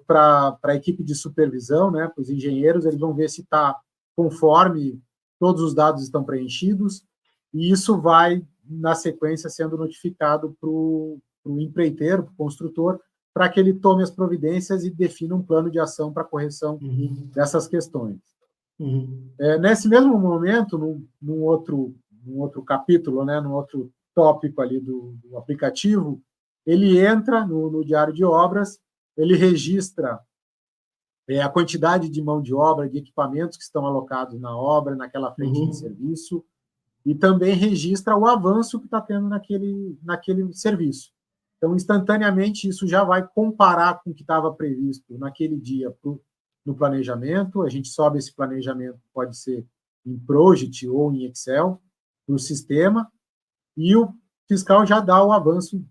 Speaker 4: para a equipe de supervisão, né, para os engenheiros, eles vão ver se está conforme, todos os dados estão preenchidos, e isso vai, na sequência, sendo notificado para o empreiteiro, para o construtor, para que ele tome as providências e defina um plano de ação para correção dessas questões. Nesse mesmo momento, num outro capítulo, né, num outro tópico ali do aplicativo, ele entra no diário de obras, ele registra a quantidade de mão de obra, de equipamentos que estão alocados na obra, naquela frente de serviço, e também registra o avanço que está tendo naquele serviço. Então, instantaneamente, isso já vai comparar com o que estava previsto naquele dia no planejamento. A gente sobe esse planejamento, pode ser em Project ou em Excel, para o sistema, e o fiscal já dá o avanço,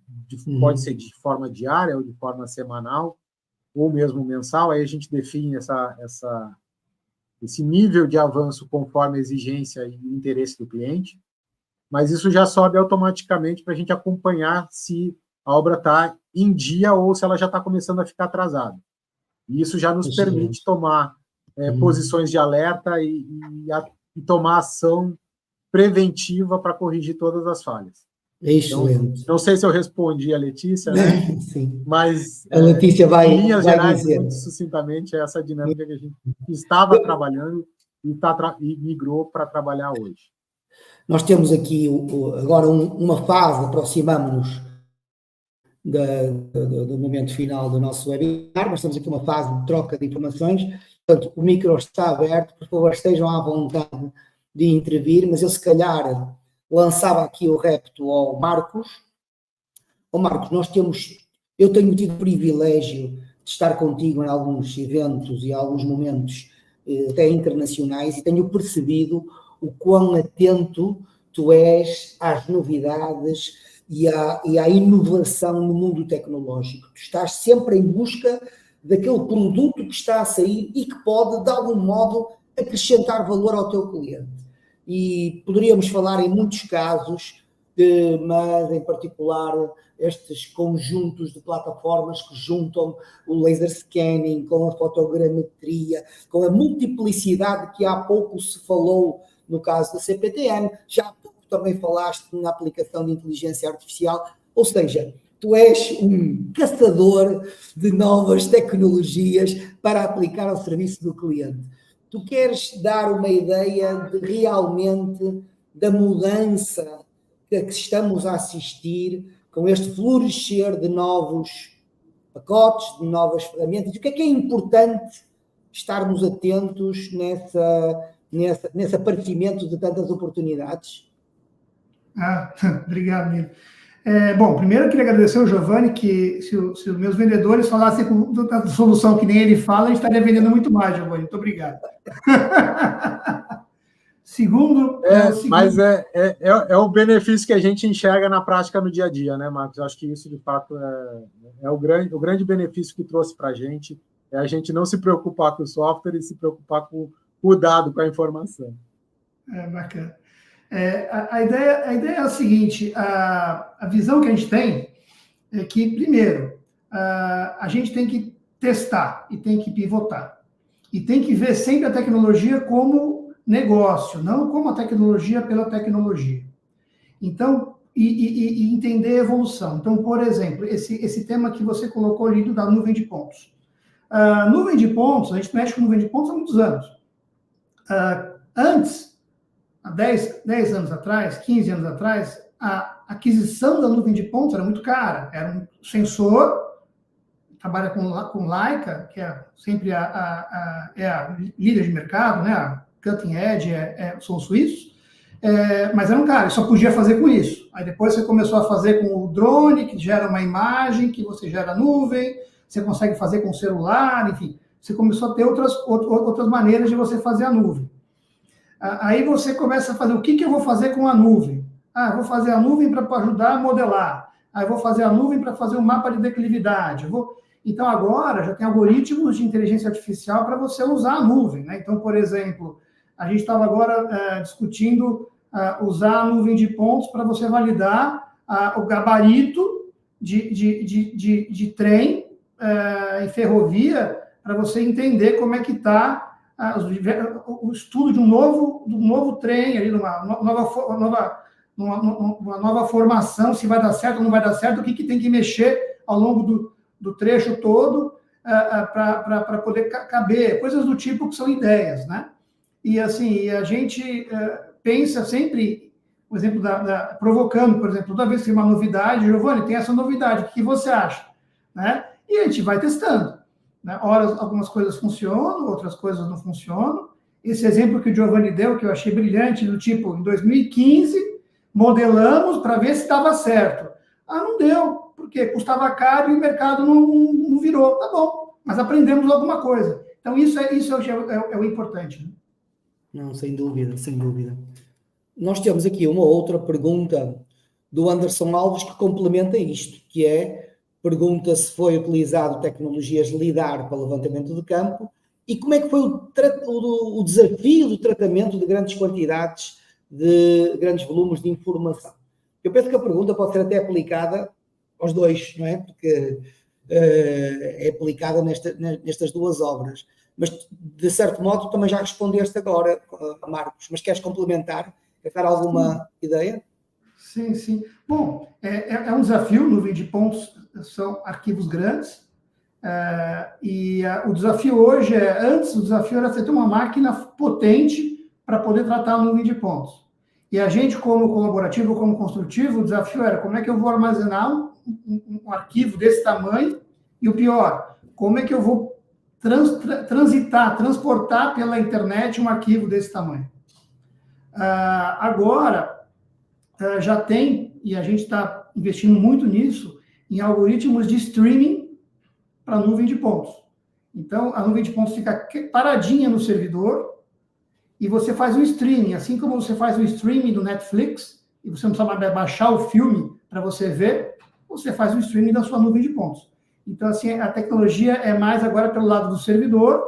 Speaker 4: pode ser de forma diária ou de forma semanal, ou mesmo mensal. Aí a gente define esse nível de avanço conforme a exigência e o interesse do cliente, mas isso já sobe automaticamente para a gente acompanhar se a obra está em dia ou se ela já está começando a ficar atrasada. E isso já nos permite tomar posições de alerta e tomar ação preventiva para corrigir todas as falhas.
Speaker 1: Excelente.
Speaker 4: Então, não sei se eu respondi a Letícia, né?
Speaker 1: Sim.
Speaker 4: Mas
Speaker 1: a Letícia vai,
Speaker 4: em linhas
Speaker 1: vai
Speaker 4: gerais,
Speaker 1: dizer.
Speaker 4: muito sucintamente, é essa dinâmica que a gente estava trabalhando e migrou para trabalhar hoje.
Speaker 1: Nós temos aqui agora uma fase, aproximamos-nos do momento final do nosso webinar, mas temos aqui uma fase de troca de informações. Portanto, o micro está aberto, por favor, estejam à vontade de intervir, mas eu, se calhar, lançava aqui o repto ao Marcos. Marcos, eu tenho tido o privilégio de estar contigo em alguns eventos e alguns momentos até internacionais, e tenho percebido o quão atento tu és às novidades e à inovação no mundo tecnológico. Tu estás sempre em busca daquele produto que está a sair e que pode, de algum modo, acrescentar valor ao teu cliente. E poderíamos falar em muitos casos, mas em particular estes conjuntos de plataformas que juntam o laser scanning com a fotogrametria, com a multiplicidade que há pouco se falou no caso da CPTM, já há pouco também falaste na aplicação de inteligência artificial, ou seja, tu és um caçador de novas tecnologias para aplicar ao serviço do cliente. Tu queres dar uma ideia de realmente da mudança que estamos a assistir com este florescer de novos pacotes, de novas ferramentas? O que é importante estarmos atentos nesse aparecimento de tantas oportunidades?
Speaker 2: Obrigado, Nilo. Bom, primeiro eu queria agradecer ao Giovanni, que se os meus vendedores falassem com tanta solução que nem ele fala, a gente estaria vendendo muito mais, Giovanni. Muito obrigado. Segundo...
Speaker 4: Mas é o benefício que a gente enxerga na prática no dia a dia, né, Marcos? Eu acho que isso, de fato, é o grande benefício que trouxe para a gente, é a gente não se preocupar com o software e se preocupar com o dado, com a informação.
Speaker 2: Bacana. A ideia é a seguinte, a visão que a gente tem é que, primeiro, a gente tem que testar e tem que pivotar. E tem que ver sempre a tecnologia como negócio, não como a tecnologia pela tecnologia. Então, e entender a evolução. Então, por exemplo, esse tema que você colocou ali da nuvem de pontos. Nuvem de pontos, a gente mexe com nuvem de pontos há muitos anos. Antes, há 10 anos atrás, 15 anos atrás, a aquisição da nuvem de pontos era muito cara. Era um sensor, trabalha com Leica, que é sempre a líder de mercado, né? A Cutting Edge são os suíços, mas era um cara, só podia fazer com isso. Aí depois você começou a fazer com o drone, que gera uma imagem, que você gera nuvem, você consegue fazer com o celular, enfim. Você começou a ter outras maneiras de você fazer a nuvem. Aí você começa a fazer, o que eu vou fazer com a nuvem? Eu vou fazer a nuvem para ajudar a modelar. Eu vou fazer a nuvem para fazer um mapa de declividade. Então, agora, já tem algoritmos de inteligência artificial para você usar a nuvem, né? Então, por exemplo, a gente estava agora discutindo usar a nuvem de pontos para você validar o gabarito de trem em ferrovia, para você entender como é que está o estudo de um novo trem, ali, uma nova formação, se vai dar certo ou não vai dar certo, o que tem que mexer ao longo do trecho todo para poder caber, coisas do tipo que são ideias, né? E assim, a gente pensa sempre, por exemplo, provocando, por exemplo, toda vez que tem uma novidade, Giovanni, tem essa novidade, o que você acha? Né? E a gente vai testando. Né? Horas, algumas coisas funcionam, outras coisas não funcionam. Esse exemplo que o Giovanni deu, que eu achei brilhante, do tipo, em 2015, modelamos para ver se estava certo. Não deu, porque custava caro e o mercado não virou. Tá bom, mas aprendemos alguma coisa. Então, isso é o importante. Né?
Speaker 1: Não, sem dúvida, sem dúvida. Nós temos aqui uma outra pergunta do Anderson Alves que complementa isto, que pergunta se foi utilizado tecnologias LIDAR para levantamento de campo e como é que foi o desafio do tratamento de grandes quantidades, de grandes volumes de informação. Eu penso que a pergunta pode ser até aplicada aos dois, não é? Porque é aplicada nestas duas obras. Mas, de certo modo, também já respondeste agora, Marcos, mas queres complementar? Queres dar alguma ideia?
Speaker 2: Sim, sim. Bom, é um desafio, nuvem de pontos são arquivos grandes, e o desafio hoje antes o desafio era você ter uma máquina potente para poder tratar a nuvem de pontos. E a gente, como colaborativo, como construtivo, o desafio era como é que eu vou armazenar um arquivo desse tamanho, e o pior, como é que eu vou transportar pela internet um arquivo desse tamanho. Agora, já tem, e a gente está investindo muito nisso, em algoritmos de streaming para nuvem de pontos. Então, a nuvem de pontos fica paradinha no servidor, e você faz um streaming, assim como você faz o streaming do Netflix, e você não precisa baixar o filme para você ver, você faz o streaming da sua nuvem de pontos. Então, assim, a tecnologia é mais agora pelo lado do servidor,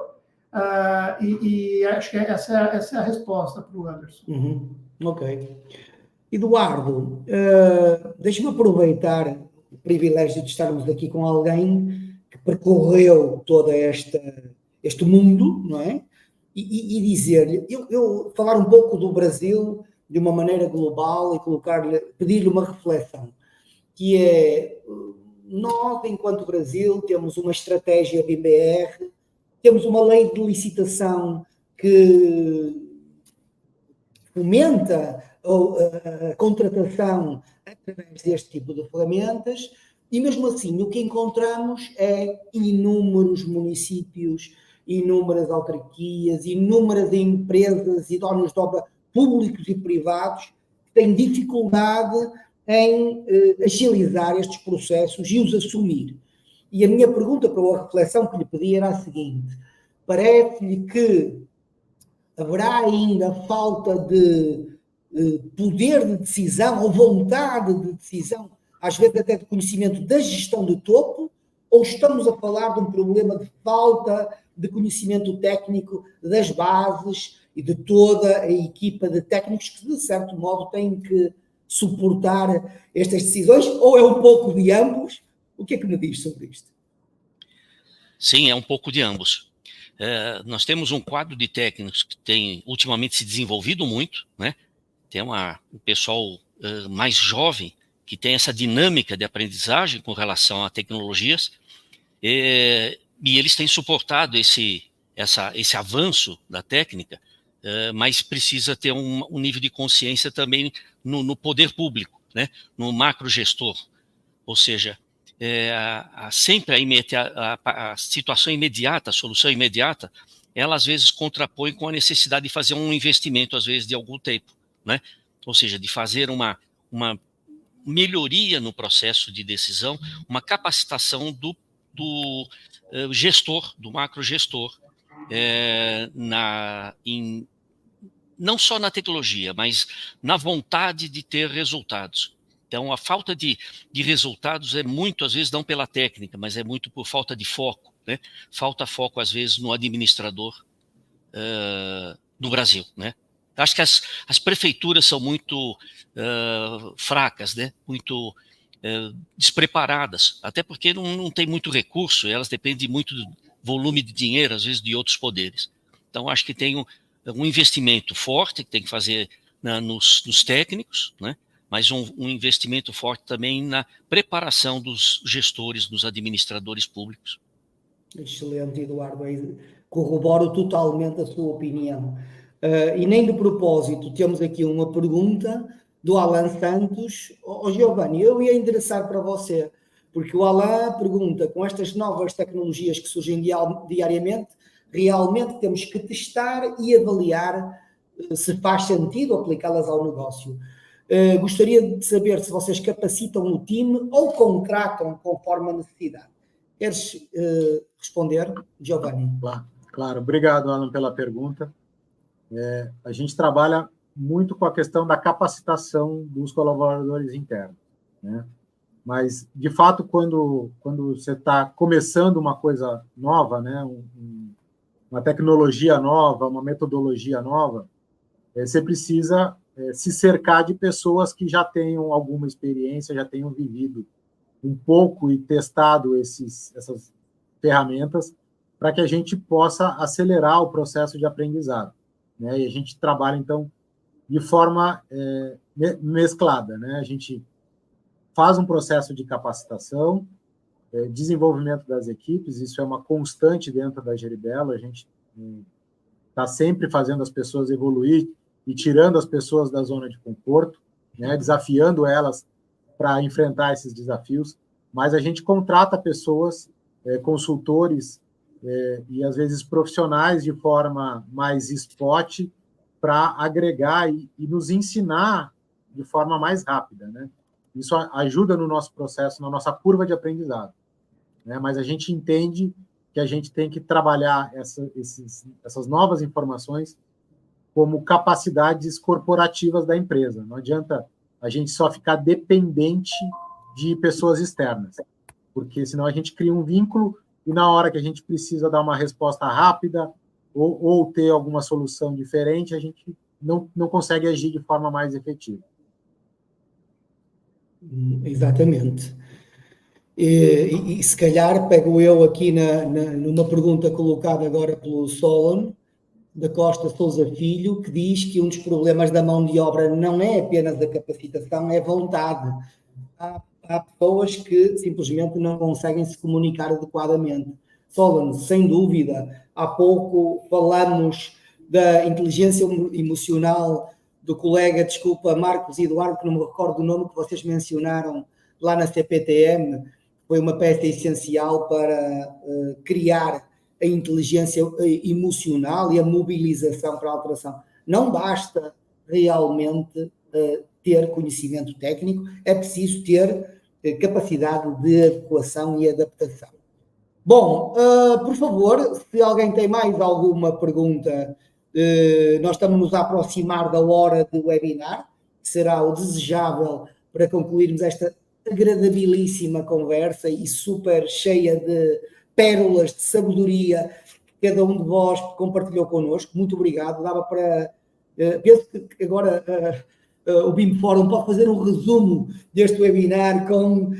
Speaker 2: e acho que essa é a resposta para o Anderson.
Speaker 1: Ok. Eduardo, deixa-me aproveitar o privilégio de estarmos aqui com alguém que percorreu todo este mundo, não é? E dizer-lhe, eu falar um pouco do Brasil de uma maneira global e pedir-lhe uma reflexão, que é, nós, enquanto Brasil, temos uma estratégia BBR, temos uma lei de licitação que fomenta a contratação através deste tipo de ferramentas, e mesmo assim o que encontramos é inúmeros municípios, inúmeras autarquias, inúmeras empresas e donos de obra públicos e privados que têm dificuldade em agilizar estes processos e os assumir. E a minha pergunta para a reflexão que lhe pedi era a seguinte: parece-lhe que haverá ainda falta de poder de decisão ou vontade de decisão, às vezes até de conhecimento da gestão de topo, ou estamos a falar de um problema de falta de conhecimento técnico das bases e de toda a equipa de técnicos que, de certo modo, têm que suportar estas decisões, ou é um pouco de ambos? O que é que me diz sobre isto?
Speaker 3: Sim, é um pouco de ambos. Nós temos um quadro de técnicos que tem ultimamente se desenvolvido muito, né? Tem um pessoal mais jovem que tem essa dinâmica de aprendizagem com relação a tecnologias, e eles têm suportado esse avanço da técnica, mas precisa ter um nível de consciência também no poder público, né? No macro gestor, ou seja, sempre a situação imediata, a solução imediata, ela às vezes contrapõe com a necessidade de fazer um investimento, às vezes de algum tempo, né? Ou seja, de fazer uma melhoria no processo de decisão, uma capacitação do gestor, do macro gestor, não só na tecnologia, mas na vontade de ter resultados. Então, a falta de resultados é muito, às vezes, não pela técnica, mas é muito por falta de foco, né? Falta foco, às vezes, no administrador do Brasil, né? Acho que as prefeituras são muito fracas, né? Muito despreparadas, até porque não tem muito recurso, elas dependem muito do volume de dinheiro, às vezes, de outros poderes. Então, acho que tem um investimento forte que tem que fazer nos técnicos, né? Mas um investimento forte também na preparação dos gestores, dos administradores públicos.
Speaker 1: Excelente, Eduardo. Corroboro totalmente a sua opinião. E nem de propósito, temos aqui uma pergunta do Alan Santos. Giovanni, eu ia endereçar para você, porque o Alan pergunta, com estas novas tecnologias que surgem diariamente, realmente temos que testar e avaliar se faz sentido aplicá-las ao negócio. Gostaria de saber se vocês capacitam o time ou contratam conforme a necessidade. Queres responder, Giovanni?
Speaker 4: Claro. Obrigado, Alan, pela pergunta. A gente trabalha muito com a questão da capacitação dos colaboradores internos, né? Mas, de fato, quando você está começando uma coisa nova, né? Uma tecnologia nova, uma metodologia nova, você precisa se cercar de pessoas que já tenham alguma experiência, já tenham vivido um pouco e testado essas ferramentas para que a gente possa acelerar o processo de aprendizado, né? E a gente trabalha, então, de forma mesclada, né? A gente faz um processo de capacitação, desenvolvimento das equipes, isso é uma constante dentro da Geribelo, a gente está sempre fazendo as pessoas evoluir e tirando as pessoas da zona de conforto, né? Desafiando elas para enfrentar esses desafios, mas a gente contrata pessoas, consultores e, às vezes, profissionais de forma mais spot para agregar e nos ensinar de forma mais rápida, né? Isso ajuda no nosso processo, na nossa curva de aprendizado, né? Mas a gente entende que a gente tem que trabalhar essas novas informações como capacidades corporativas da empresa. Não adianta a gente só ficar dependente de pessoas externas, porque senão a gente cria um vínculo e na hora que a gente precisa dar uma resposta rápida ou ter alguma solução diferente, a gente não consegue agir de forma mais efetiva.
Speaker 1: Exatamente. E se calhar pego eu aqui numa pergunta colocada agora pelo Solon, da Costa Sousa Filho, que diz que um dos problemas da mão de obra não é apenas a capacitação, é a vontade. Há pessoas que simplesmente não conseguem se comunicar adequadamente. Solon, sem dúvida, há pouco falamos da inteligência emocional do colega, desculpa, Marcos Eduardo, que não me recordo o nome que vocês mencionaram lá na CPTM, foi uma peça essencial para criar a inteligência emocional e a mobilização para a alteração. Não basta realmente ter conhecimento técnico, é preciso ter capacidade de adequação e adaptação. Bom, por favor, se alguém tem mais alguma pergunta, nós estamos a aproximar da hora do webinar, que será o desejável para concluirmos esta agradabilíssima conversa e super cheia de pérolas de sabedoria que cada um de vós compartilhou connosco. Muito obrigado. Dava para... penso que agora o BIM Fórum pode fazer um resumo deste webinar com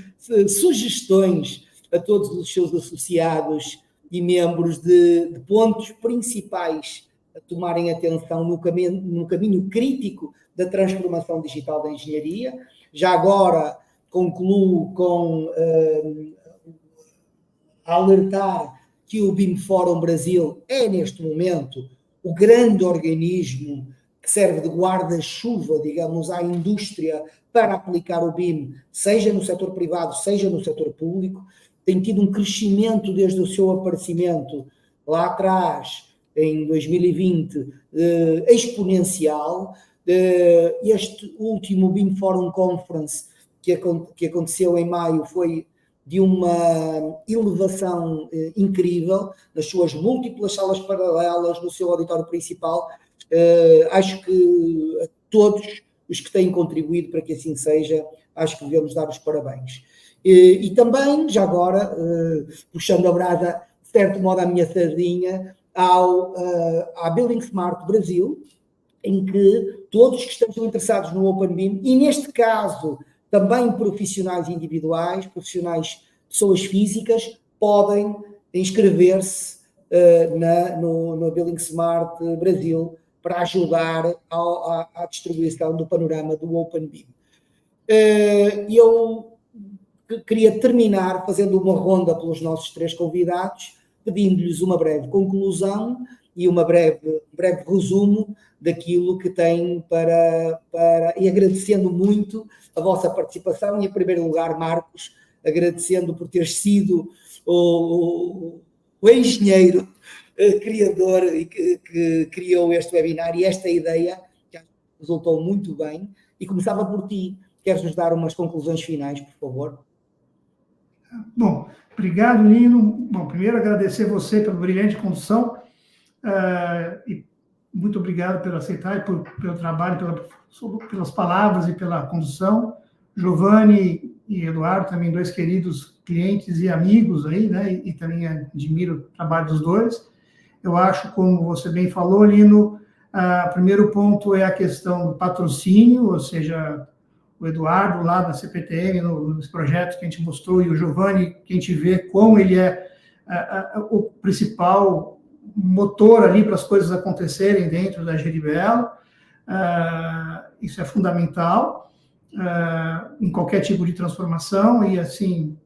Speaker 1: sugestões a todos os seus associados e membros de pontos principais a tomarem atenção no caminho crítico da transformação digital da engenharia. Já agora concluo com alertar que o BIM Fórum Brasil é, neste momento, o grande organismo que serve de guarda-chuva, digamos, à indústria para aplicar o BIM, seja no setor privado, seja no setor público. Tem tido um crescimento desde o seu aparecimento lá atrás, em 2020, exponencial. Este último BIM Forum Conference que aconteceu em maio foi de uma elevação incrível, nas suas múltiplas salas paralelas, no seu auditório principal. Acho que a todos os que têm contribuído para que assim seja, acho que devemos dar os parabéns. E também, já agora, puxando a brasa, de certo modo, à minha sardinha, à Building Smart Brasil, em que todos que estejam interessados no Open BIM, e neste caso também profissionais individuais, profissionais, pessoas físicas, podem inscrever-se no Building Smart Brasil para ajudar à distribuição do panorama do Open BIM. Eu queria terminar fazendo uma ronda pelos nossos três convidados, pedindo-lhes uma breve conclusão e um breve resumo daquilo que têm e agradecendo muito a vossa participação e, em primeiro lugar, Marcos, agradecendo por ter sido o engenheiro criador e que criou este webinar e esta ideia, que resultou muito bem. E começava por ti. Queres nos dar umas conclusões finais, por favor?
Speaker 2: Bom, obrigado, Lino. Bom, primeiro agradecer você pela brilhante condução e muito obrigado por aceitar, pelo trabalho, pelas palavras e pela condução. Giovanni e Eduardo, também dois queridos clientes e amigos aí, né? E também admiro o trabalho dos dois. Eu acho, como você bem falou, Lino, o primeiro ponto é a questão do patrocínio, ou seja, o Eduardo lá da CPTM, nos projetos que a gente mostrou, e o Giovanni, que a gente vê como ele é o principal motor ali para as coisas acontecerem dentro da GRBL. Isso é fundamental em qualquer tipo de transformação, e assim...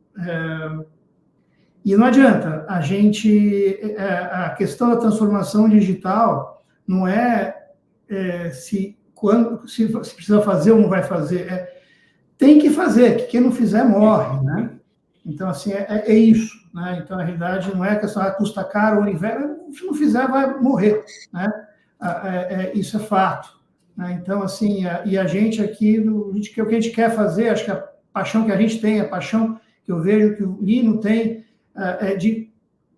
Speaker 2: E não adianta, a questão da transformação digital não é se precisa fazer ou não vai fazer, tem que fazer, que quem não fizer morre, né? Então, assim, é isso, né? Então, na realidade, não é questão, custa caro ou inverno, se não fizer, vai morrer, né? Isso é fato, né? Então, assim, e a gente aqui, o que a gente quer fazer, acho que a paixão que a gente tem, a paixão que eu vejo que o Lino tem, de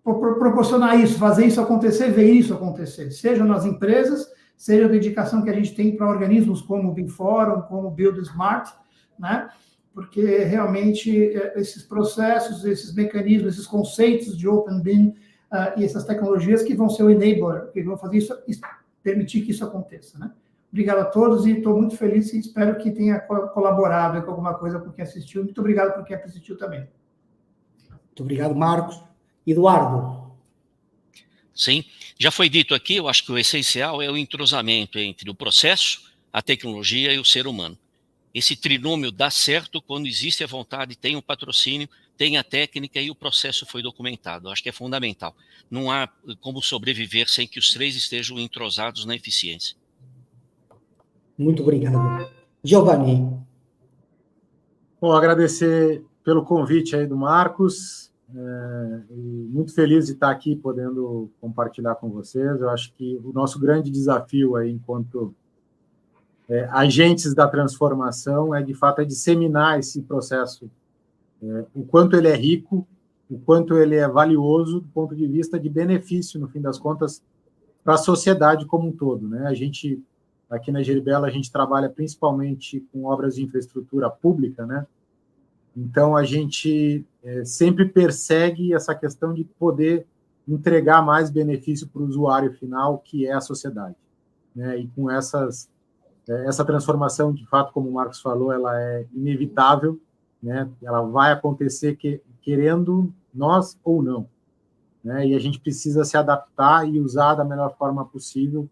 Speaker 2: proporcionar isso, fazer isso acontecer, ver isso acontecer, seja nas empresas, seja a dedicação que a gente tem para organismos como o BIM-Forum, como o Build Smart, né? Porque realmente esses processos, esses mecanismos, esses conceitos de Open BIM e essas tecnologias que vão ser o enabler, que vão fazer isso, permitir que isso aconteça, né? Obrigado a todos e estou muito feliz e espero que tenha colaborado com alguma coisa por quem assistiu. Muito obrigado por quem assistiu também.
Speaker 1: Muito obrigado, Marcos. Eduardo.
Speaker 3: Sim, já foi dito aqui, eu acho que o essencial é o entrosamento entre o processo, a tecnologia e o ser humano. Esse trinômio dá certo quando existe a vontade, tem o patrocínio, tem a técnica e o processo foi documentado. Eu acho que é fundamental. Não há como sobreviver sem que os três estejam entrosados na eficiência.
Speaker 1: Muito obrigado. Giovanni.
Speaker 4: Bom, agradecer pelo convite aí do Marcos, muito feliz de estar aqui podendo compartilhar com vocês. Eu acho que o nosso grande desafio aí, enquanto agentes da transformação, de fato, disseminar esse processo, o quanto ele é rico, o quanto ele é valioso do ponto de vista de benefício, no fim das contas, para a sociedade como um todo, né? A gente, aqui na Geribela, a gente trabalha principalmente com obras de infraestrutura pública, né? Então, a gente sempre persegue essa questão de poder entregar mais benefício para o usuário final, que é a sociedade, né? E com essa transformação, de fato, como o Marcos falou, ela é inevitável, né? Ela vai acontecer querendo nós ou não, né? E a gente precisa se adaptar e usar da melhor forma possível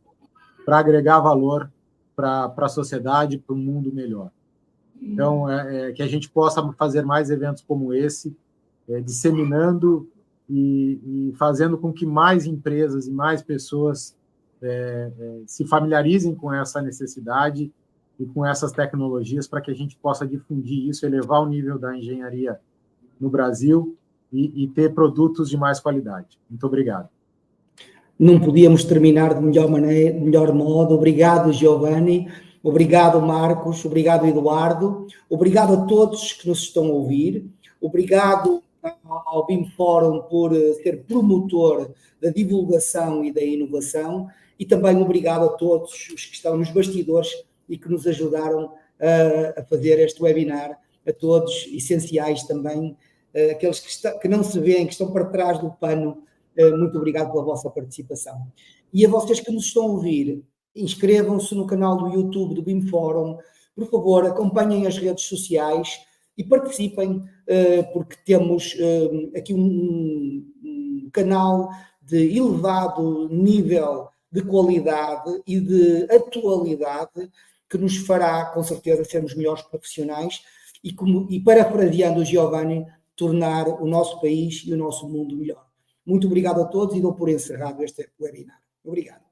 Speaker 4: para agregar valor para a sociedade, para um mundo melhor. Então, que a gente possa fazer mais eventos como esse, disseminando e fazendo com que mais empresas e mais pessoas se familiarizem com essa necessidade e com essas tecnologias para que a gente possa difundir isso, elevar o nível da engenharia no Brasil e ter produtos de mais qualidade. Muito obrigado.
Speaker 1: Não podíamos terminar de melhor modo. Obrigado, Giovanni. Obrigado, Marcos. Obrigado, Eduardo. Obrigado a todos que nos estão a ouvir. Obrigado ao BIM-Forum por ser promotor da divulgação e da inovação. E também obrigado a todos os que estão nos bastidores e que nos ajudaram a fazer este webinar. A todos, essenciais também, aqueles que não se veem, que estão para trás do pano. Muito obrigado pela vossa participação. E a vocês que nos estão a ouvir, inscrevam-se no canal do YouTube do BIM-Forum, por favor, acompanhem as redes sociais e participem, porque temos aqui um canal de elevado nível de qualidade e de atualidade que nos fará, com certeza, sermos melhores profissionais e parafraseando o Giovanni, tornar o nosso país e o nosso mundo melhor. Muito obrigado a todos e dou por encerrado este webinar. Obrigado.